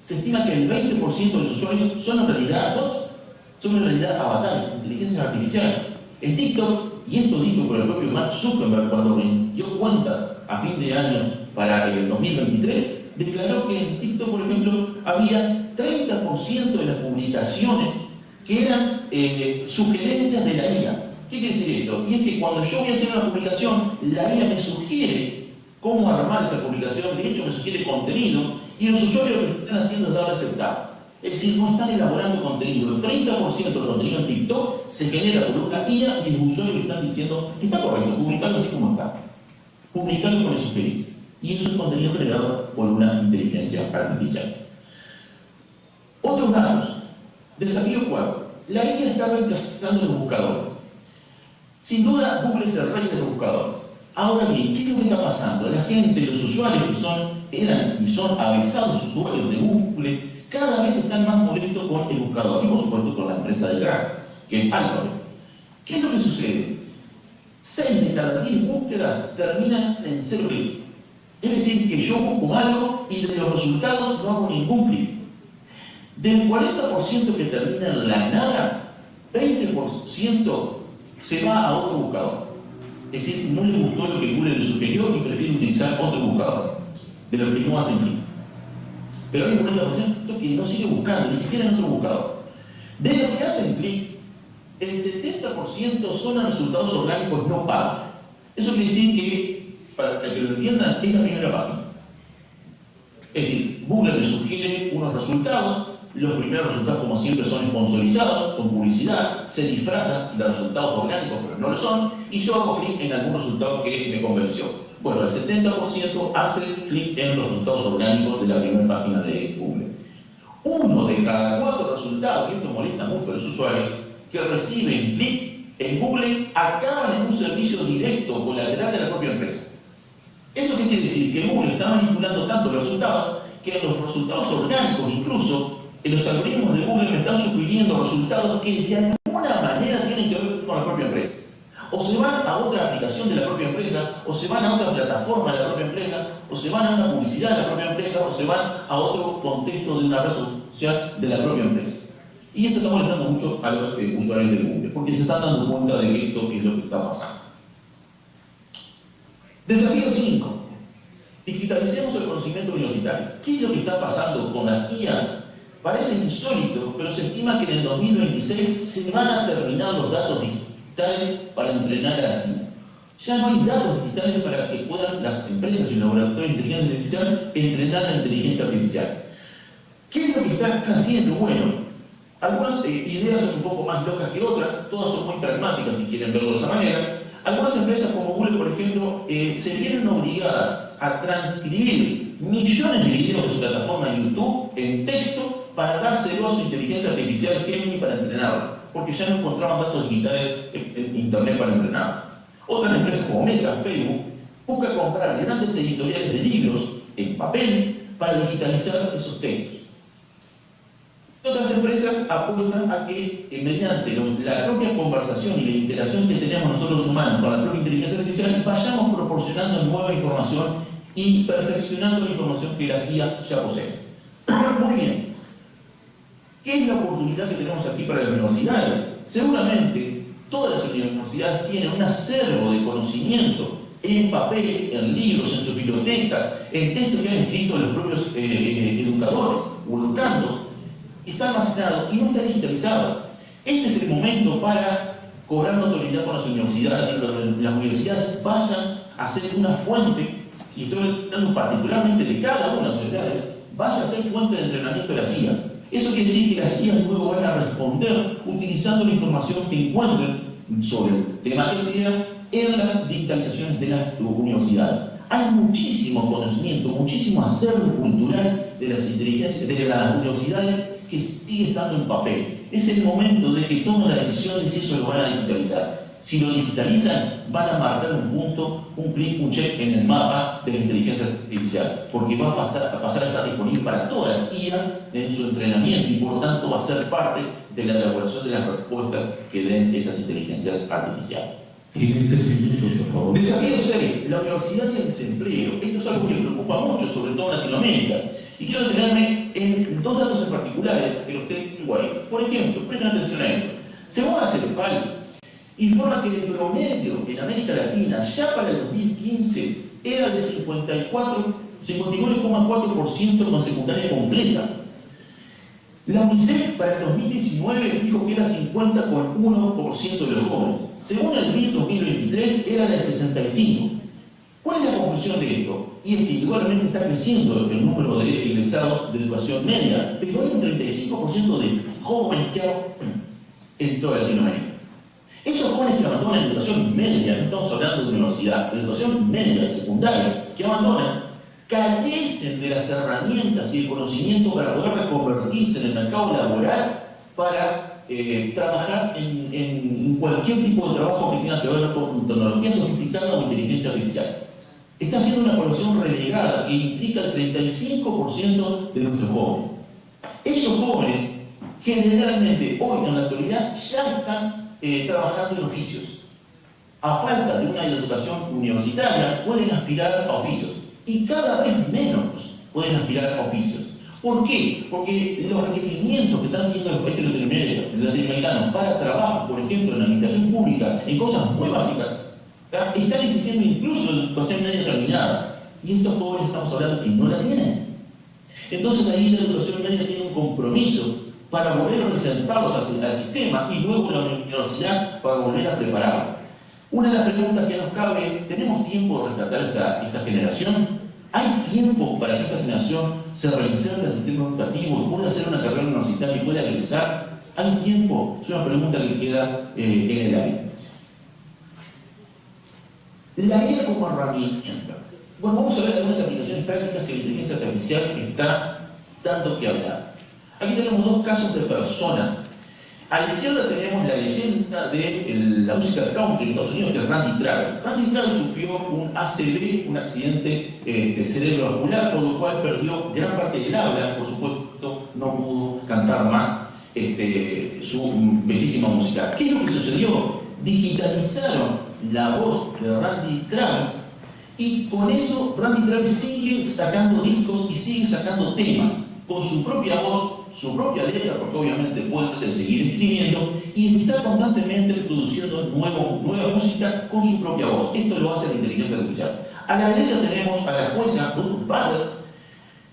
se estima que el 20% de los usuarios son en realidad bots, son en realidad avatares, inteligencias artificiales. En TikTok, y esto dicho por el propio Mark Zuckerberg cuando rindió cuentas a fin de año para el 2023, declaró que en TikTok, por ejemplo, había 30% de las publicaciones que eran sugerencias de la IA. ¿Qué quiere decir esto? Y es que cuando yo voy a hacer una publicación, la IA me sugiere cómo armar esa publicación, de hecho me sugiere contenido, y los usuarios lo que están haciendo es darle a aceptar. Es decir, no están elaborando contenido. El 30% del contenido en TikTok se genera por una IA y los usuarios le están diciendo, está correcto, publicarlo así como está. Publicarlo con el sugerencia. Y eso es contenido generado por una inteligencia artificial. Otros datos. Desafío 4. La IA está reemplazando los buscadores. Sin duda, Google es el rey de los buscadores. Ahora bien, ¿qué es lo que está pasando? La gente, los usuarios que eran y son avesados usuarios de Google, cada vez están más molestos con el buscador y por supuesto con la empresa detrás, que es Alphabet. ¿Qué es lo que sucede? 6 de cada 10 búsquedas terminan en 0 clic. Es decir, que yo busco algo y de los resultados no hago ningún clic. Del 40% que termina en la nada, 20% se va a otro buscador. Es decir, no le gustó lo que Google le sugirió y prefiere utilizar otro buscador, de los que no hacen clic. Pero hay un 40% que no sigue buscando, ni siquiera en otro buscador. De los que hacen clic, el 70% son a resultados orgánicos no pagos. Eso quiere decir que, para que lo entiendan, es la primera página. Es decir, Google le sugiere unos resultados, los primeros resultados, como siempre, son sponsorizados, son publicidad, se disfrazan de resultados orgánicos, pero no lo son, y yo hago clic en algún resultado que me convenció. Bueno, el 70% hace clic en los resultados orgánicos de la primera página de Google. 1 de cada 4 resultados, y esto molesta mucho a los usuarios, que reciben clic en Google acaban en un servicio directo colateral de la propia empresa. ¿Eso qué quiere decir? Que Google está manipulando tanto los resultados que en los resultados orgánicos, incluso en los algoritmos de Google, me están sugiriendo resultados que de alguna manera tienen que ver con la propia empresa. O se van a otra aplicación de la propia empresa, o se van a otra plataforma de la propia empresa, o se van a una publicidad de la propia empresa, o se van a otro contexto de una red social de la propia empresa. Y esto está molestando mucho a los usuarios de Google, porque se están dando cuenta de que esto es lo que está pasando. Desafío 5. Digitalicemos el conocimiento universitario. ¿Qué es lo que está pasando con las IA? Parece insólito, pero se estima que en el 2026 se van a terminar los datos digitales para entrenar a las IA. Ya no hay datos digitales para que puedan las empresas y los laboratorios de inteligencia artificial entrenar la inteligencia artificial. ¿Qué es lo que están haciendo? Bueno, algunas ideas son un poco más locas que otras, todas son muy pragmáticas si quieren verlo de esa manera. Algunas empresas como Google, por ejemplo, se vieron obligadas a transcribir millones de videos de su plataforma YouTube en texto para dárselo a su inteligencia artificial Gemini para entrenarlo, porque ya no encontraban datos digitales en Internet para entrenarlo. Otras empresas como Meta, Facebook, buscan comprar grandes editoriales de libros en papel para digitalizar esos textos. Otras empresas apuestan a que mediante la propia conversación y la interacción que tenemos nosotros los humanos con la propia inteligencia artificial vayamos proporcionando nueva información y perfeccionando la información que las IA ya poseen. Muy bien. ¿Qué es la oportunidad que tenemos aquí para las universidades? Seguramente todas las universidades tienen un acervo de conocimiento en papel, en libros, en sus bibliotecas, en textos que han escrito los propios educadores o educandos. Está almacenado y no está digitalizado. Este es el momento para cobrar notoriedad con las universidades y que las universidades vayan a ser una fuente, y estoy hablando particularmente de cada una de las universidades, vaya a ser fuente de entrenamiento de la CIA. Eso quiere decir que las CIA luego van a responder utilizando la información que encuentren sobre el tema que sea en las digitalizaciones de las universidades. Hay muchísimo conocimiento, muchísimo acervo cultural de las inteligencias, de las universidades que sigue estando en papel. Es el momento de que tomen la decisión de si eso lo van a digitalizar. Si lo digitalizan, van a marcar un punto, un clic, un check en el mapa de la inteligencia artificial, porque va a pasar a estar disponible para todas las IA en su entrenamiento y por lo tanto va a ser parte de la elaboración de las respuestas que den esas inteligencias artificiales. Por favor. Desafío 6. La universidad y el desempleo. Esto es algo que preocupa mucho, sobre todo en Latinoamérica. Y quiero detenerme en dos datos en particulares que los tengo ahí. Por ejemplo, presten atención a esto. Según la CEPAL, informa que el promedio en América Latina ya para el 2015 era de 54 59,4% con secundaria completa. La UNICEF para el 2019 dijo que era 50,1% de los jóvenes. Según el BID 2023 era de 65%. ¿Cuál es la conclusión de esto? Y es que indudablemente está creciendo el número de egresados de educación media, pero hay un 35% de jóvenes que abandonan en toda Latinoamérica. Esos jóvenes que abandonan la educación media, no estamos hablando de universidad, de educación media, secundaria, que abandonan, carecen de las herramientas y el conocimiento para poder reconvertirse en el mercado laboral para trabajar en cualquier tipo de trabajo que tenga que ver con tecnología sofisticada o inteligencia artificial. Está haciendo una población relegada que implica el 35% de nuestros jóvenes. Esos jóvenes generalmente hoy en la actualidad ya están trabajando en oficios. A falta de una educación universitaria pueden aspirar a oficios y cada vez menos pueden aspirar a oficios. ¿Por qué? Porque los requerimientos que están haciendo los países latinoamericanos para trabajo, por ejemplo, en la administración pública, en cosas muy básicas, están exigiendo incluso la educación media terminada. Y estos jóvenes estamos hablando que no la tienen. Entonces ahí la educación media tiene un compromiso para volver a presentarlos al sistema y luego la universidad para volver a prepararlos. Una de las preguntas que nos cabe es, ¿tenemos tiempo de rescatar esta generación? ¿Hay tiempo para que esta generación se reinserte al sistema educativo y pueda hacer una carrera universitaria y pueda egresar? ¿Hay tiempo? Es una pregunta que queda en el aire. La IA como herramienta. Bueno, vamos a ver algunas aplicaciones prácticas que la inteligencia artificial está dando que hablar. Aquí tenemos dos casos de personas. A la izquierda tenemos la leyenda de la música country en Estados Unidos, que es Randy Travis. Randy Travis sufrió un ACV, un accidente cerebrovascular, por lo cual perdió gran parte del habla. Por supuesto, no pudo cantar más su bellísima música. ¿Qué es lo que sucedió? Digitalizaron la voz de Randy Travis y con eso Randy Travis sigue sacando discos y sigue sacando temas con su propia voz, su propia letra, porque obviamente puede seguir escribiendo y está constantemente produciendo nueva música con su propia voz. Esto lo hace la inteligencia artificial. A la derecha tenemos a la jueza Ruth Bader,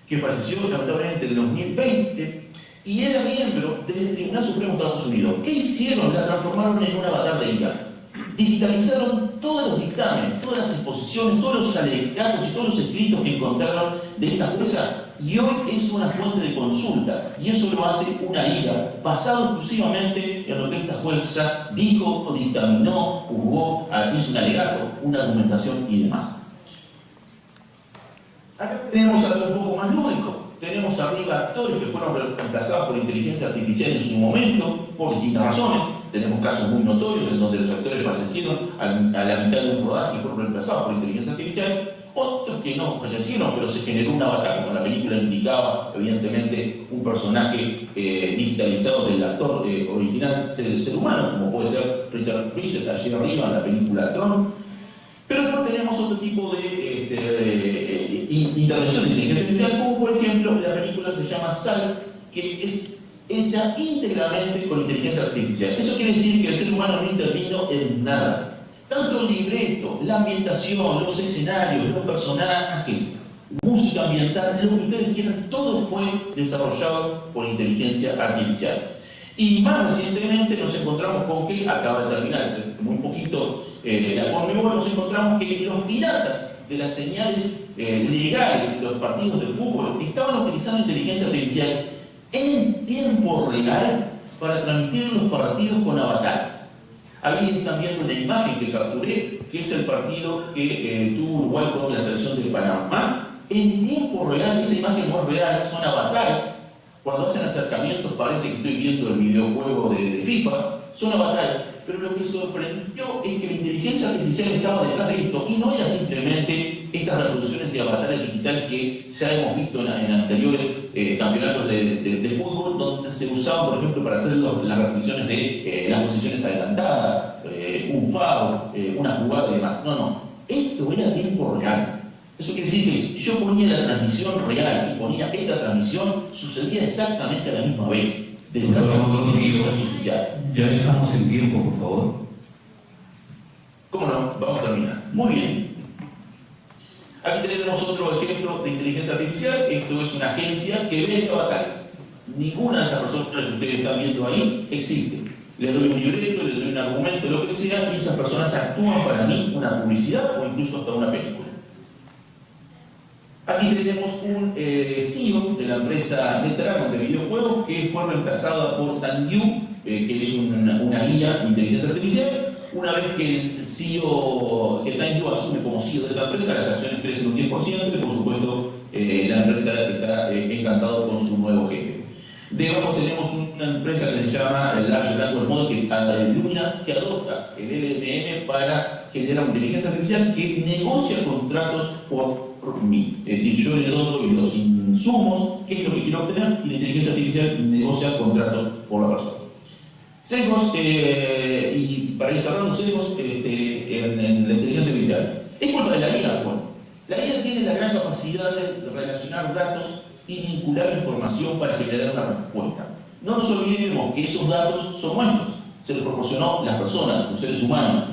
que falleció lamentablemente en el 2020 y era miembro del Tribunal Supremo de Estados Unidos. ¿Qué hicieron? La transformaron en un avatar de IA. Digitalizaron todos los dictámenes, todas las exposiciones, todos los alegatos y todos los escritos que encontraron de esta jueza y hoy es una fuente de consulta y eso lo hace una IA basado exclusivamente en lo que esta jueza dijo, o dictaminó, juzgó, hizo un alegato, una argumentación y demás. Acá tenemos algo un poco más lúdico. Tenemos arriba actores que fueron reemplazados por inteligencia artificial en su momento por distintas razones. Tenemos casos muy notorios en donde los actores fallecieron a la mitad de un rodaje y fueron reemplazados por inteligencia artificial. Otros que no fallecieron, pero se generó un avatar, como la película indicaba, evidentemente un personaje digitalizado del actor original del ser humano, como puede ser Richard Richards allí arriba en la película Tron. Pero después tenemos otro tipo de intervención de inteligencia artificial, como por ejemplo la película se llama Sal, que es hecha íntegramente con inteligencia artificial. Eso quiere decir que el ser humano no intervino en nada. Tanto el libreto, la ambientación, los escenarios, los personajes, música ambiental, lo que ustedes quieran, todo fue desarrollado por inteligencia artificial. Y más recientemente nos encontramos con que, acaba de terminarse muy poquito la Conmebol, nos encontramos que los piratas de las señales legales de los partidos de fútbol estaban utilizando inteligencia artificial en tiempo real para transmitir los partidos con avatares. Ahí están viendo una imagen que capturé, que es el partido que tuvo Uruguay con la selección de Panamá. En tiempo real, esa imagen no es real, son avatares. Cuando hacen acercamientos parece que estoy viendo el videojuego de FIFA, son avatares. Pero lo que sorprendió es que la inteligencia artificial estaba detrás de esto y no era simplemente estas reproducciones de avatares digitales que ya hemos visto en anteriores campeonatos de fútbol, donde se usaban, por ejemplo, para hacer las repeticiones de las posiciones adelantadas, un foul, una jugada y demás. No. Esto era tiempo real. Eso quiere decir que si yo ponía la transmisión real y ponía esta transmisión, sucedía exactamente a la misma vez. Ya estamos en tiempo, por favor. ¿Cómo no? Vamos a terminar. Muy bien. Aquí tenemos otro ejemplo de inteligencia artificial. Esto es una agencia que vende avatares. Ninguna de esas personas que ustedes están viendo ahí existe. Les doy un libreto, les doy un argumento, lo que sea, y esas personas actúan para mí una publicidad o incluso hasta una película. Aquí tenemos un CEO de la empresa NetDragon de videojuegos que fue reemplazada por Tangyu, que es una guía de inteligencia artificial. Una vez que el CEO, que Tangyu asume como CEO de esta empresa, las acciones crecen un 10% y por supuesto la empresa está encantado con su nuevo jefe. Debajo tenemos una empresa que se llama Large Language Model, que Luminas, que adopta el LLM para generar una inteligencia artificial que negocia contratos por mí. Es decir, yo le doy los insumos, qué es lo que quiero obtener, y la inteligencia artificial negocia contratos por la persona. Sesgos, y para ir cerrando sesgos en la inteligencia artificial. ¿Es culpa de la IA? Bueno, la IA tiene la gran capacidad de relacionar datos y vincular información para generar una respuesta. No nos olvidemos que esos datos son nuestros, se los proporcionó las personas, los seres humanos,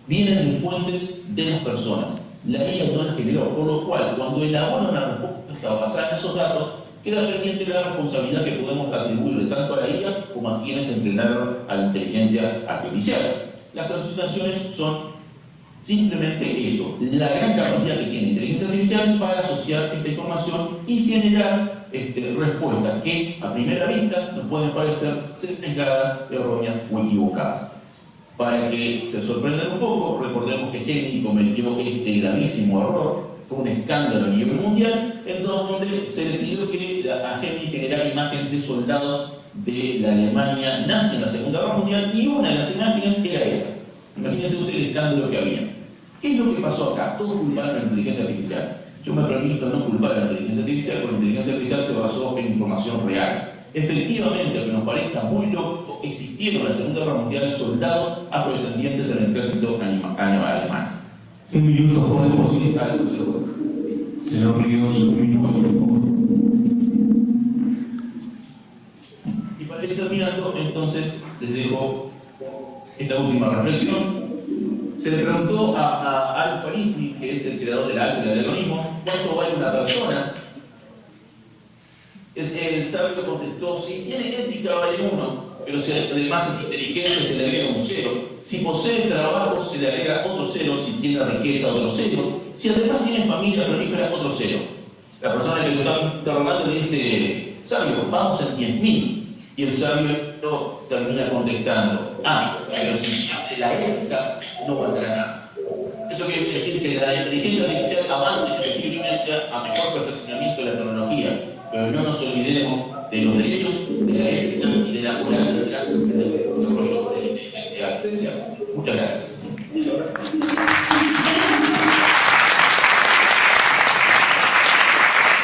vienen de fuentes de las personas. La IA no las generó, por lo cual, cuando elabora una respuesta basada en esos datos, queda pendiente la responsabilidad que podemos atribuirle tanto a la IA como a quienes entrenaron a la inteligencia artificial. Las alucinaciones son simplemente eso, la gran capacidad que tiene la inteligencia artificial para asociar esta información y generar respuestas que a primera vista nos pueden parecer sesgadas, erróneas o equivocadas. Para que se sorprendan un poco, recordemos que Gemini cometió este gravísimo error, fue un escándalo a nivel mundial, en donde se le pidió que a Gemini generara imágenes de soldados de la Alemania nazi en la Segunda Guerra Mundial, y una de las imágenes era esa. Imagínense ustedes el escándalo que había. ¿Qué es lo que pasó acá? Todos culparon a la inteligencia artificial. Yo me permito no culpar a la inteligencia artificial, porque la inteligencia artificial se basó en información real. Efectivamente, aunque nos parezca muy loco, existieron en la Segunda Guerra Mundial soldados afrodescendientes en el ejército alemán. Un minuto, por favor. Señor Ríos, un minuto, por favor. Y para ir terminando, entonces, les dejo esta última reflexión. Se le preguntó a Al Farisi, que es el creador del álgebra del algoritmo, ¿cuánto vale una persona? El sabio contestó: si tiene ética vale 1, pero si además es inteligente se le agrega un 0. Si posee trabajo se le agrega otro 0, si tiene riqueza otro 0, si además tiene familia prolífera otro 0. La persona que lo está interrogando le dice: sabio, vamos en 10.000. Y el sabio termina contestando: pero si la ética no valdrá nada. Eso quiere decir que la inteligencia artificial avanza efectivamente a mejor perfeccionamiento de la tecnología, pero no nos olvidemos de los derechos, de la ética y de la moral del desarrollo de la inteligencia artificial. Muchas gracias.